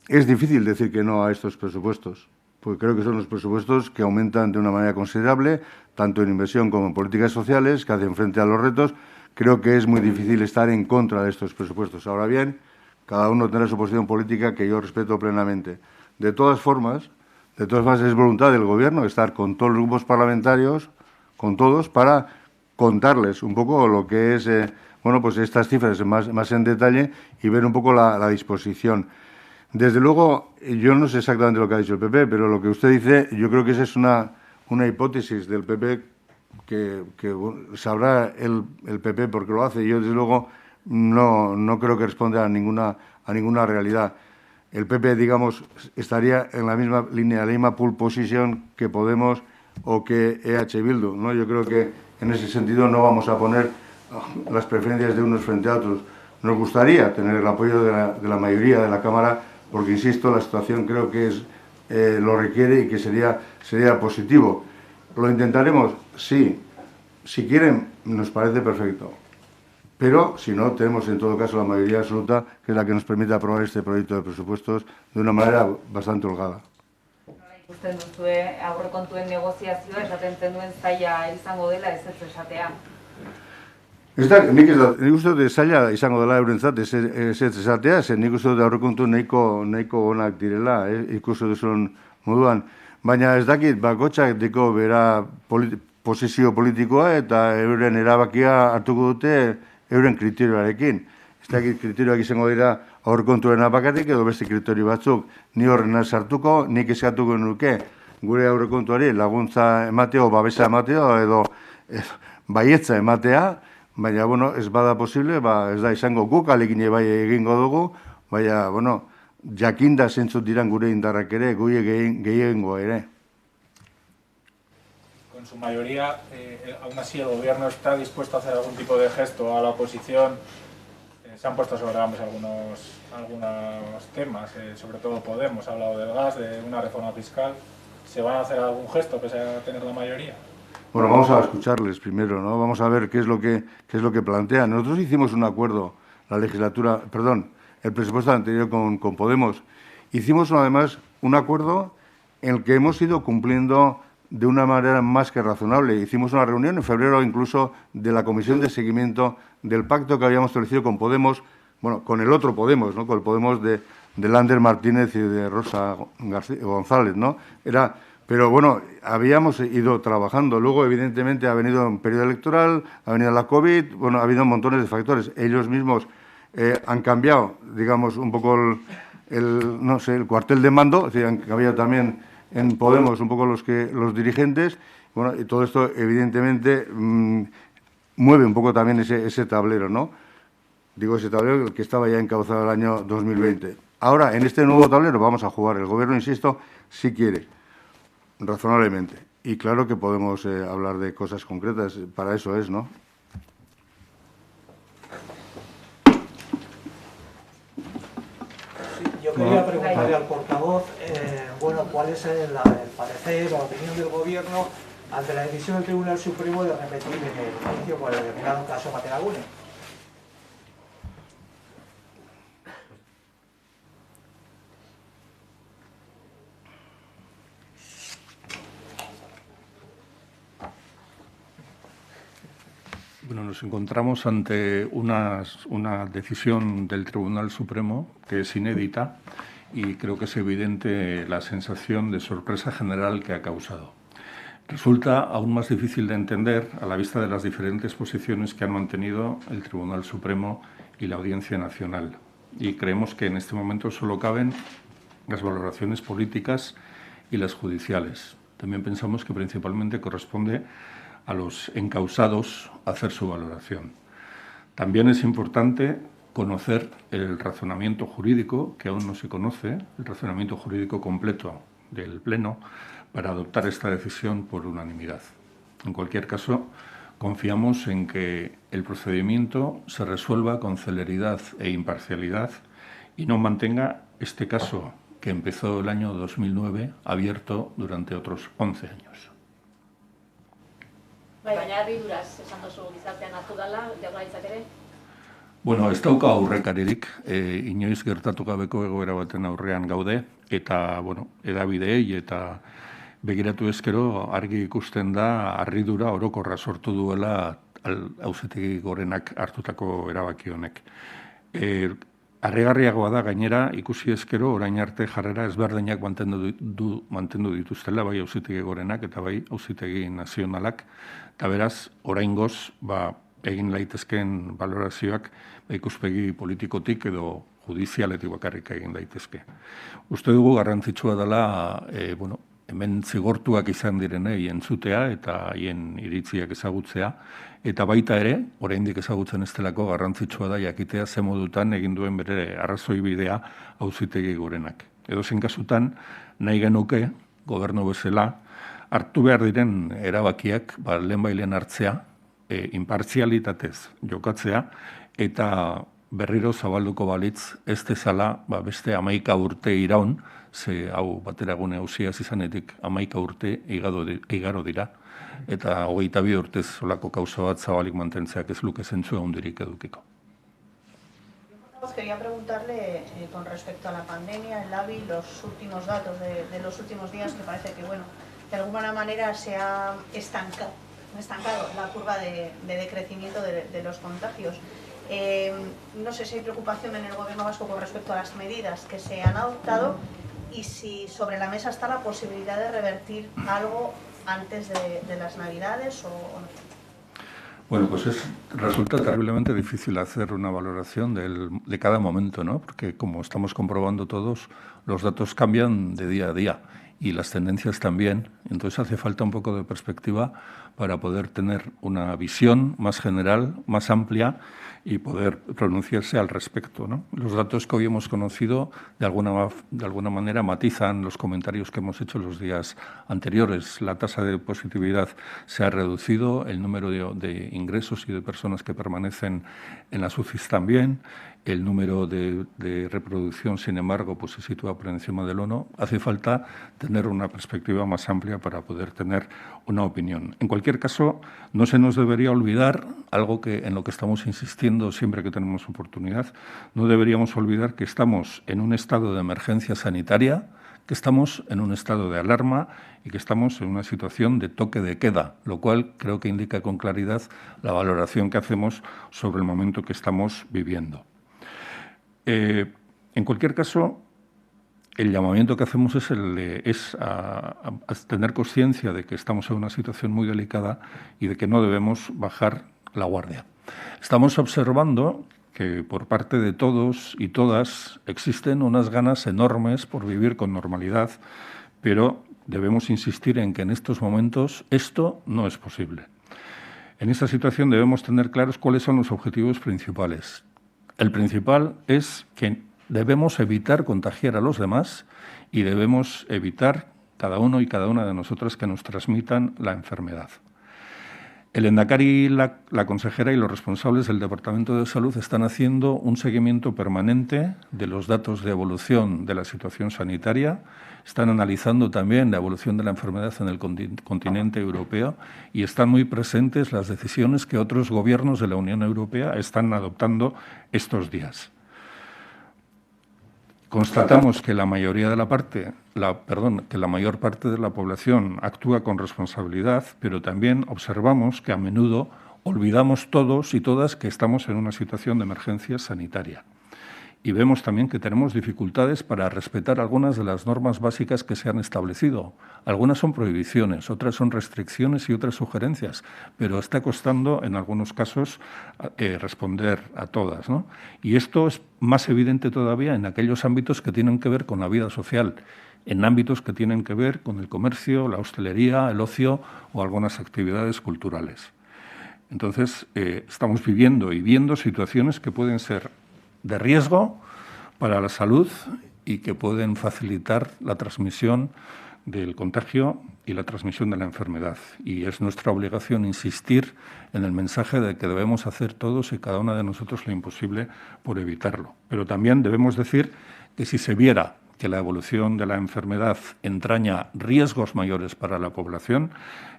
es difícil decir que no a estos presupuestos, porque creo que son los presupuestos que aumentan de una manera considerable, tanto en inversión como en políticas sociales, que hacen frente a los retos. Creo que es muy difícil estar en contra de estos presupuestos. Ahora bien, cada uno tendrá su posición política, que yo respeto plenamente. De todas formas, es voluntad del Gobierno estar con todos los grupos parlamentarios, con todos, para contarles un poco lo que es bueno, pues estas cifras más en detalle y ver un poco la disposición. Desde luego, yo no sé exactamente lo que ha dicho el PP, pero lo que usted dice, yo creo que esa es una hipótesis del PP que sabrá el PP por qué lo hace. Yo, desde luego, no creo que responda a ninguna realidad. El PP, digamos, estaría en la misma línea, la misma pole position que Podemos o que EH Bildu, ¿no? Yo creo que en ese sentido no vamos a poner las preferencias de unos frente a otros. Nos gustaría tener el apoyo de la mayoría de la Cámara, porque, insisto, la situación creo que lo requiere y que sería positivo. ¿Lo intentaremos? Sí. Si quieren, nos parece perfecto. Pero, si no, tenemos en todo caso la mayoría absoluta, que es la que nos permite aprobar este proyecto de presupuestos de una manera bastante holgada. Ikusten duzue aurrekontuen negoziazioa esaten zenuen zaila izango dela ezetz esatea. Nik uste dut zaila izango dela eurentzat ezetz esatea, nik uste dut aurrekontu nahiko onak direla, ikusten duzun moduan. Baina ez dakit, bakoitzak deko bera posizio politikoa eta euren erabakia hartuko dute euren kriterioarekin. Ez dakit kriterioak izango dira aurrekontuen bakarrik edo beste kriterio batzuk. Ni horrena sartuko, nik eskatuko nuke gure aurrekontuari laguntza emateo, babesa emateo edo baietza ematea, baina, bueno, ez bada posible, ez da izango guk alekin bai egingo dugu, baina, bueno, jakinda zentzut diran gure indarrak ere, guie gehiengo ere. Con su mayoría, aún así el Gobierno está dispuesto a hacer algún tipo de gesto a la oposición. Se han puesto sobre la mesa algunos temas, sobre todo Podemos ha hablado del gas, de una reforma fiscal. ¿Se van a hacer algún gesto pese a tener la mayoría? Bueno, vamos a escucharles primero, ¿no? Vamos a ver qué es lo que plantean. Nosotros hicimos un acuerdo, el presupuesto anterior con Podemos. Hicimos además un acuerdo en el que hemos ido cumpliendo de una manera más que razonable. Hicimos una reunión en febrero incluso de la comisión de seguimiento del pacto que habíamos establecido con Podemos, bueno, con el otro Podemos, ¿no? Con el Podemos de Lander Martínez y de Rosa González, ¿no? Pero bueno, habíamos ido trabajando. Luego, evidentemente, ha venido un periodo electoral, ha venido la COVID, bueno, ha habido montones de factores. Ellos mismos han cambiado, digamos, un poco el cuartel de mando, es decir, han cambiado también en Podemos un poco los dirigentes. Bueno, y todo esto, evidentemente, mueve un poco también ese tablero, ¿no? Digo, ese tablero que estaba ya encauzado el año 2020. Ahora, en este nuevo tablero vamos a jugar. El Gobierno, insisto, sí quiere. Razonablemente. Y claro que podemos hablar de cosas concretas, para eso es, ¿no? Sí, yo quería preguntarle al portavoz, bueno, cuál es el parecer o la opinión del Gobierno ante la decisión del Tribunal Supremo de repetir en el juicio por el denominado caso Materagune. Bueno, nos encontramos ante una decisión del Tribunal Supremo que es inédita y creo que es evidente la sensación de sorpresa general que ha causado. Resulta aún más difícil de entender a la vista de las diferentes posiciones que han mantenido el Tribunal Supremo y la Audiencia Nacional. Y creemos que en este momento solo caben las valoraciones políticas y las judiciales. También pensamos que principalmente corresponde a los encausados hacer su valoración. También es importante conocer el razonamiento jurídico, que aún no se conoce, el razonamiento jurídico completo del Pleno, para adoptar esta decisión por unanimidad. En cualquier caso, confiamos en que el procedimiento se resuelva con celeridad e imparcialidad y no mantenga este caso, que empezó el año 2009, abierto durante otros 11 años. Baina harriduraz esan duzu gizartean hartu dela, Jaurlaritzak ere? Bueno, ez dauka aurrekaririk, inoiz gertatu gabeko egoera baten aurrean gaude, eta, bueno, hedabideei eta begiratu ezkero argi ikusten da harridura orokorra sortu duela Auzitegi Gorenak hartutako erabaki honek. Harrigarriagoa da gainera ikusi ezkero orain arte jarrera ezberdinak mantendu dituztela bai Auzitegi Gorenak eta bai Auzitegi Nazionalak, eta beraz oraingoz egin laitezkeen valorazioak ikuspegi politikotik edo judizialetik bakarrik egin daitezke. Uste dugu garrantzitsua dela, hemen zigortuak izan direnei entzutea eta haien iritziak ezagutzea, eta baita ere, oraindik ezagutzen ez delako garrantzitsua da jakitea ze modutan egin duen bere arrazoi bidea auzitegi gorenak. Edozein kasutan, nahi genuke, gobernu bezala, hartu behar diren erabakiak, lehenbailen hartzea, inpartzialitatez jokatzea, eta berriro zabalduko balitz ez dezala beste 11 urte iraun, ze hau bateragune auziaz izanetik 11 urte igaro dira, eta 22 urtez solako kausa bat zabalik mantentzeak ez luke zentzua hundirik edukiko. Quería preguntarle con respecto a la pandemia, el LABI, los últimos datos de los últimos días, que parece que, de alguna manera se ha estancado la curva de decrecimiento de los contagios. No sé si hay preocupación en el Gobierno vasco con respecto a las medidas que se han adoptado y si sobre la mesa está la posibilidad de revertir algo antes de las Navidades o no. Bueno, pues resulta terriblemente difícil hacer una valoración de cada momento, ¿no? Porque como estamos comprobando todos, los datos cambian de día a día y las tendencias también. Entonces hace falta un poco de perspectiva para poder tener una visión más general, más amplia y poder pronunciarse al respecto, ¿no? Los datos que hoy hemos conocido de alguna manera matizan los comentarios que hemos hecho los días anteriores. La tasa de positividad se ha reducido, el número de ingresos y de personas que permanecen en las UCIs también, el número de reproducción, sin embargo, pues se sitúa por encima del 1. Hace falta tener una perspectiva más amplia para poder tener una opinión. En cualquier caso, no se nos debería olvidar algo en lo que estamos insistiendo siempre que tenemos oportunidad. No deberíamos olvidar que estamos en un estado de emergencia sanitaria, que estamos en un estado de alarma y que estamos en una situación de toque de queda, lo cual creo que indica con claridad la valoración que hacemos sobre el momento que estamos viviendo. En cualquier caso, el llamamiento que hacemos es a tener conciencia de que estamos en una situación muy delicada y de que no debemos bajar la guardia. Estamos observando que por parte de todos y todas existen unas ganas enormes por vivir con normalidad, pero debemos insistir en que en estos momentos esto no es posible. En esta situación debemos tener claros cuáles son los objetivos principales. El principal es que debemos evitar contagiar a los demás y debemos evitar cada uno y cada una de nosotras que nos transmitan la enfermedad. El Endacari, la consejera y los responsables del Departamento de Salud están haciendo un seguimiento permanente de los datos de evolución de la situación sanitaria, están analizando también la evolución de la enfermedad en el continente europeo y están muy presentes las decisiones que otros gobiernos de la Unión Europea están adoptando estos días. Constatamos que la mayor parte de la población actúa con responsabilidad, pero también observamos que a menudo olvidamos todos y todas que estamos en una situación de emergencia sanitaria. Y vemos también que tenemos dificultades para respetar algunas de las normas básicas que se han establecido. Algunas son prohibiciones, otras son restricciones y otras sugerencias, pero está costando en algunos casos responder a todas, ¿no? Y esto es más evidente todavía en aquellos ámbitos que tienen que ver con la vida social, en ámbitos que tienen que ver con el comercio, la hostelería, el ocio o algunas actividades culturales. Entonces, estamos viviendo y viendo situaciones que pueden ser de riesgo para la salud y que pueden facilitar la transmisión del contagio y la transmisión de la enfermedad. Y es nuestra obligación insistir en el mensaje de que debemos hacer todos y cada una de nosotros lo imposible por evitarlo. Pero también debemos decir que si se viera que la evolución de la enfermedad entraña riesgos mayores para la población,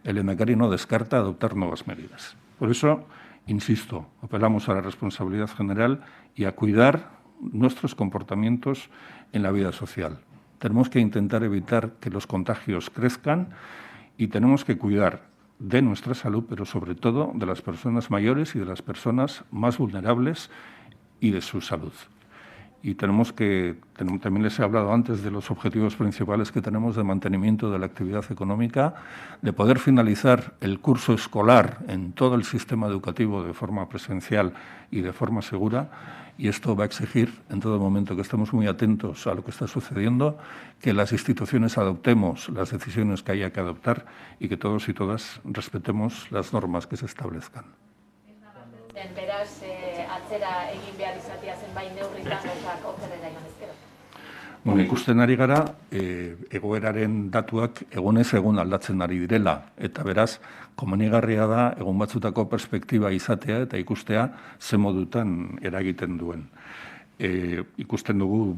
el Endacari no descarta adoptar nuevas medidas. Por eso, insisto, apelamos a la responsabilidad general y a cuidar nuestros comportamientos en la vida social. Tenemos que intentar evitar que los contagios crezcan y tenemos que cuidar de nuestra salud, pero sobre todo de las personas mayores y de las personas más vulnerables y de su salud. y también les he hablado antes de los objetivos principales que tenemos de mantenimiento de la actividad económica, de poder finalizar el curso escolar en todo el sistema educativo de forma presencial y de forma segura, y esto va a exigir en todo momento que estemos muy atentos a lo que está sucediendo, que las instituciones adoptemos las decisiones que haya que adoptar y que todos y todas respetemos las normas que se establezcan. Beraz, atzera egin behar izatea zenbait neurritan gauzak okerrera joan ezkero. Bueno, ikusten ari gara, egoeraren datuak egunez egun aldatzen ari direla, eta beraz, komenigarria da egun batzutako perspektiba izatea eta ikustea ze modutan eragiten duen. Ikusten dugu,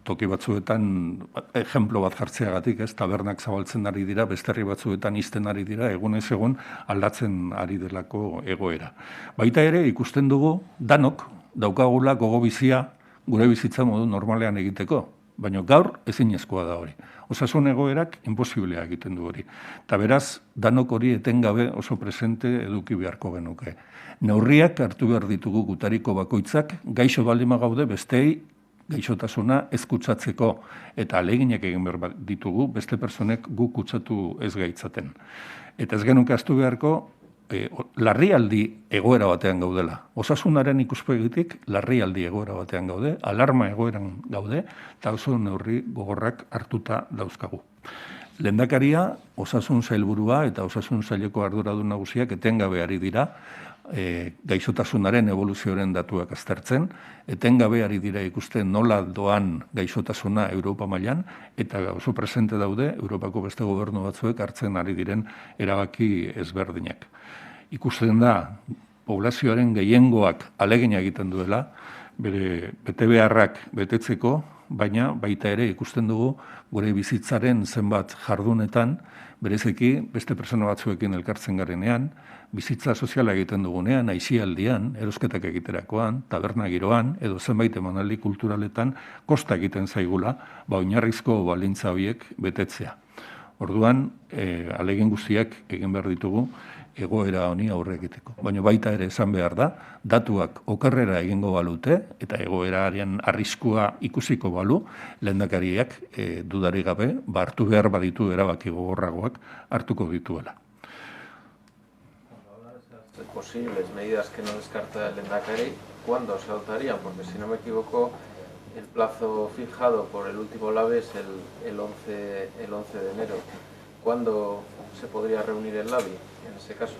toki batzuetan, ejemplo bat jartzeagatik, tabernak zabaltzen ari dira, beste herri batzuetan ixten ari dira, egunez egun aldatzen ari delako egoera. Baita ere, ikusten dugu, danok daukagula gogobizia gure bizitza modu normalean egiteko, baina gaur ezinezkoa da hori. Osasun egoerak imposiblea egiten du hori. Eta beraz, danok hori etengabe oso presente eduki beharko genuke. Neurriak hartu behar ditugu gutariko bakoitzak, gaixo baldima gaude besteei gaixotasuna ez kutsatzeko, eta aleginak egin behar ditugu beste personek gu kutsatu ez gaitzaten. Eta ez genuke ahaztu beharko, larrialdi egoera batean gaudela. Osasunaren ikuspegitik larrialdi egoera batean gaude, alarma egoeran gaude, eta oso neurri gogorrak hartuta dauzkagu. Lehendakaria, osasun sailburua eta osasun saileko arduradun nagusiak etengabe ari dira, gaixotasunaren evoluzioaren datuak aztertzen, etengabe ari dira ikusten nola doan gaixotasuna Europa mailan, eta oso presente daude Europako beste gobernu batzuek hartzen ari diren erabaki ezberdinak. Ikusten da, poblazioaren gehiengoak alegina egiten duela, bere betebeharrak betetzeko, baina baita ere ikusten dugu gure bizitzaren zenbat jardunetan, bereziki beste pertsona batzuekin elkartzen garenean, bizitza soziala egiten dugunean, aisialdian, erosketak egiterakoan, taberna giroan, edo zenbait emanaldi kulturaletan kosta egiten zaigula, oinarrizko baldintza horiek betetzea. Orduan, ahalegin guztiak egin behar ditugu egoera honi aurre egiteko. Baina baita ere esan behar da, datuak okerrera egingo balute, eta egoeraren arriskua ikusiko balu, lehendakariak dudari gabe, hartu behar baditu erabaki gogorragoak hartuko dituela. Posibles medidas que no descarta el Lehendakari, ¿cuándo se adoptarían? Porque si no me equivoco, el plazo fijado por el último LABE es el 11 de enero. ¿Cuándo se podría reunir el LABI en ese caso?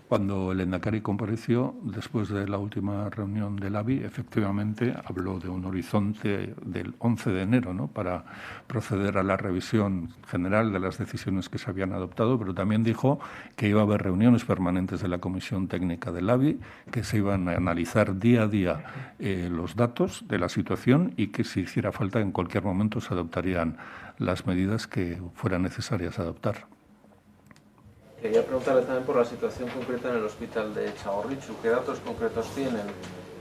Cuando el Lehendakari compareció, después de la última reunión del ABI, efectivamente habló de un horizonte del 11 de enero, ¿no?, para proceder a la revisión general de las decisiones que se habían adoptado, pero también dijo que iba a haber reuniones permanentes de la Comisión Técnica del ABI, que se iban a analizar día a día los datos de la situación y que si hiciera falta en cualquier momento se adoptarían las medidas que fueran necesarias adoptar. Quería preguntarle también por la situación concreta en el hospital de Txagorritxu. ¿Qué datos concretos tienen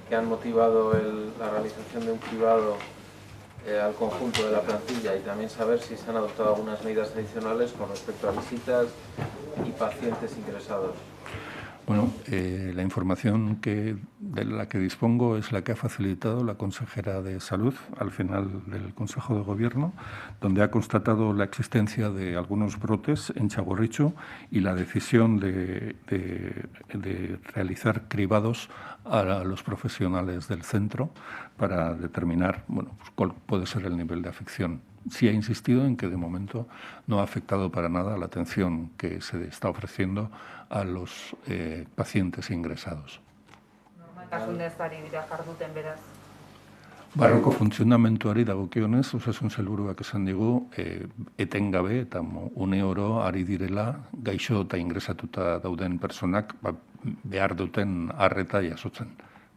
que han motivado la realización de un cribado al conjunto de la plantilla? Y también saber si se han adoptado algunas medidas adicionales con respecto a visitas y pacientes ingresados. Bueno, la información de la que dispongo es la que ha facilitado la consejera de Salud al final del Consejo de Gobierno, donde ha constatado la existencia de algunos brotes en Txagorritxu y la decisión de realizar cribados a los profesionales del centro para determinar cuál puede ser el nivel de afección. Sí ha insistido en que de momento no ha afectado para nada la atención que se está ofreciendo a los pacientes ingresados. Barroko funtzionamentuari dagokionez, osasun sailburuak esan digu, etengabe eta une oro ari direla gaixo eta ingresatuta dauden personak behar duten arreta jasotzen.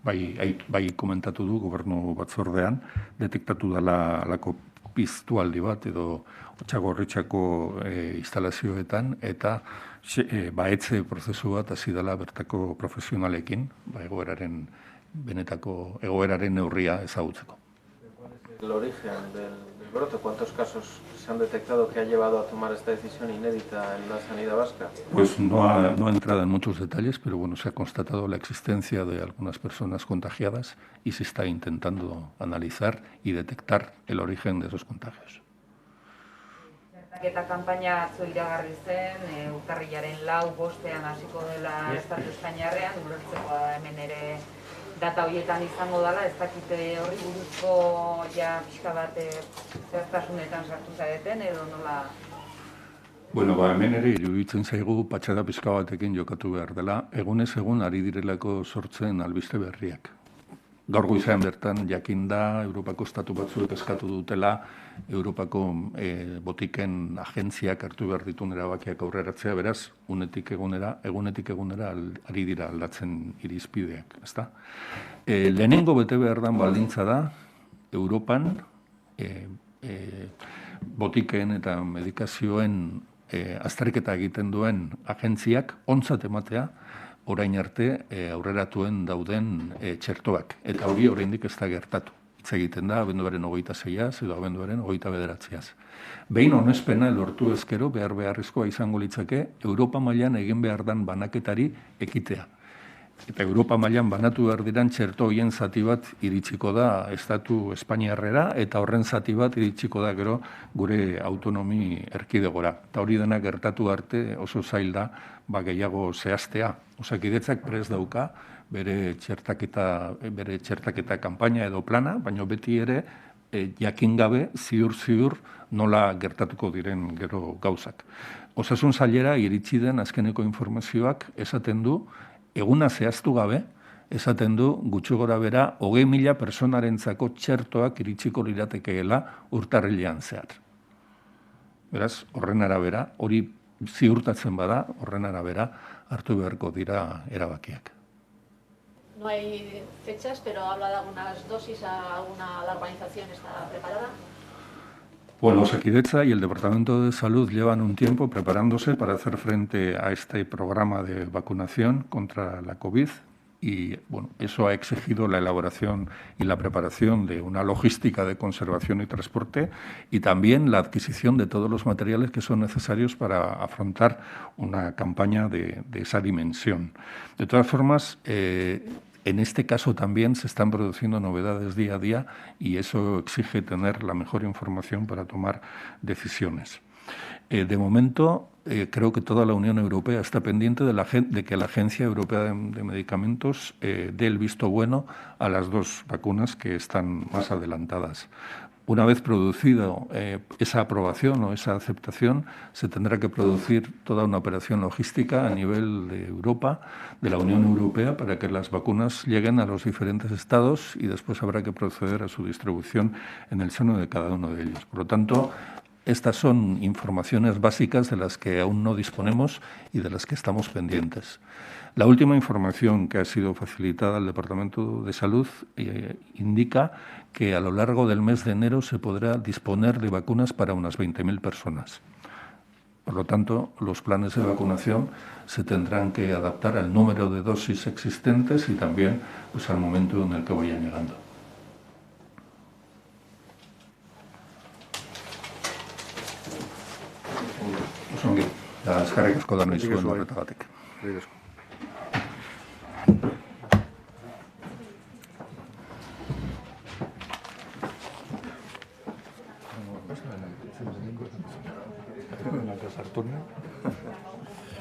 Bai komentatu du gobernu batzordean, detektatu dela alako piztualdi bat edo Txagorritxako instalazioetan eta baetze prozesu bat hasi dela bertako profesionalekin, benetako egoeraren neurria ezagutzeko. ¿El origen del brote? ¿Cuántos casos se han detectado que ha llevado a tomar esta decisión inédita en la sanidad vasca? Pues no ha entrado en muchos detalles, pero bueno, se ha constatado la existencia de algunas personas contagiadas y se está intentando analizar y detectar el origen de esos contagios. Eta kanpaina atzo iragarri zen, urtarrilaren 4-5 hasiko dela Estatu Espainiarrean, ulertzeko hemen ere data horietan izango dela, ez dakite horri buruzko ja pixka bat zehaztasunetan sartu zareten edo nola? Bueno, hemen ere iruditzen zaigu patxada pixka batekin jokatu behar dela, egunez egun ari direlako sortzen albiste berriak. Gaur goizean bertan jakinda Europako estatu batzuek eskatu dutela Europako botiken agentziak hartu behar dituen erabakiak aurreratzea, beraz, egunetik egunera ari dira aldatzen irizpideak, ezta? Lehenengo bete behar dan baldintza da Europan botiken eta medikazioen azterketa egiten duen agentziak ontzat ematea orain arte aurreratuen dauden txertoak. Eta hori oraindik ez da gertatu. Hitz egiten da, abenduaren 26az edo abenduaren 29az. Behin onespena lortu ezkero beharrezkoa izango litzake Europa mailan egin behar dan banaketari ekitea. Eta Europa mailan banatu behar diran txerto horien zati bat iritsiko da Estatu Espainiarrera eta horren zati bat iritsiko da gero gure autonomi erkidegora. Eta hori dena gertatu arte oso zail da gehiago zehaztea. Osakidetzak prest dauka bere txertaketa kanpaina edo plana, baina beti ere jakin gabe ziur nola gertatuko diren gero gauzak. Osasun sailera iritsi den azkeneko informazioak esaten du eguna zehaztu gabe, esaten du gutxi gora bera 20.000 personarentzako txertoak iritsiko liratekeela urtarrilean zehar. Beraz, horren arabera, hori ziurtatzen bada, horren arabera hartu beharko dira erabakiak. No hay fechas, pero habla de algunas dosis, la organización está preparada. Bueno, Osakidetza y el Departamento de Salud llevan un tiempo preparándose para hacer frente a este programa de vacunación contra la COVID y bueno, eso ha exigido la elaboración y la preparación de una logística de conservación y transporte y también la adquisición de todos los materiales que son necesarios para afrontar una campaña de esa dimensión. De todas formas, en este caso también se están produciendo novedades día a día y eso exige tener la mejor información para tomar decisiones. De momento, creo que toda la Unión Europea está pendiente de que la Agencia Europea de Medicamentos dé el visto bueno a las 2 vacunas que están más adelantadas. Una vez producido esa aprobación o esa aceptación, se tendrá que producir toda una operación logística a nivel de Europa, de la Unión Europea, para que las vacunas lleguen a los diferentes estados y después habrá que proceder a su distribución en el seno de cada uno de ellos. Por lo tanto, estas son informaciones básicas de las que aún no disponemos y de las que estamos pendientes. La última información que ha sido facilitada al Departamento de Salud indica que a lo largo del mes de enero se podrá disponer de vacunas para unas 20.000 personas. Por lo tanto, los planes de vacunación se tendrán que adaptar al número de dosis existentes y también pues, al momento en el que vayan llegando. Osongi, eskerrik asko da zuen horretagatik. Sarturno.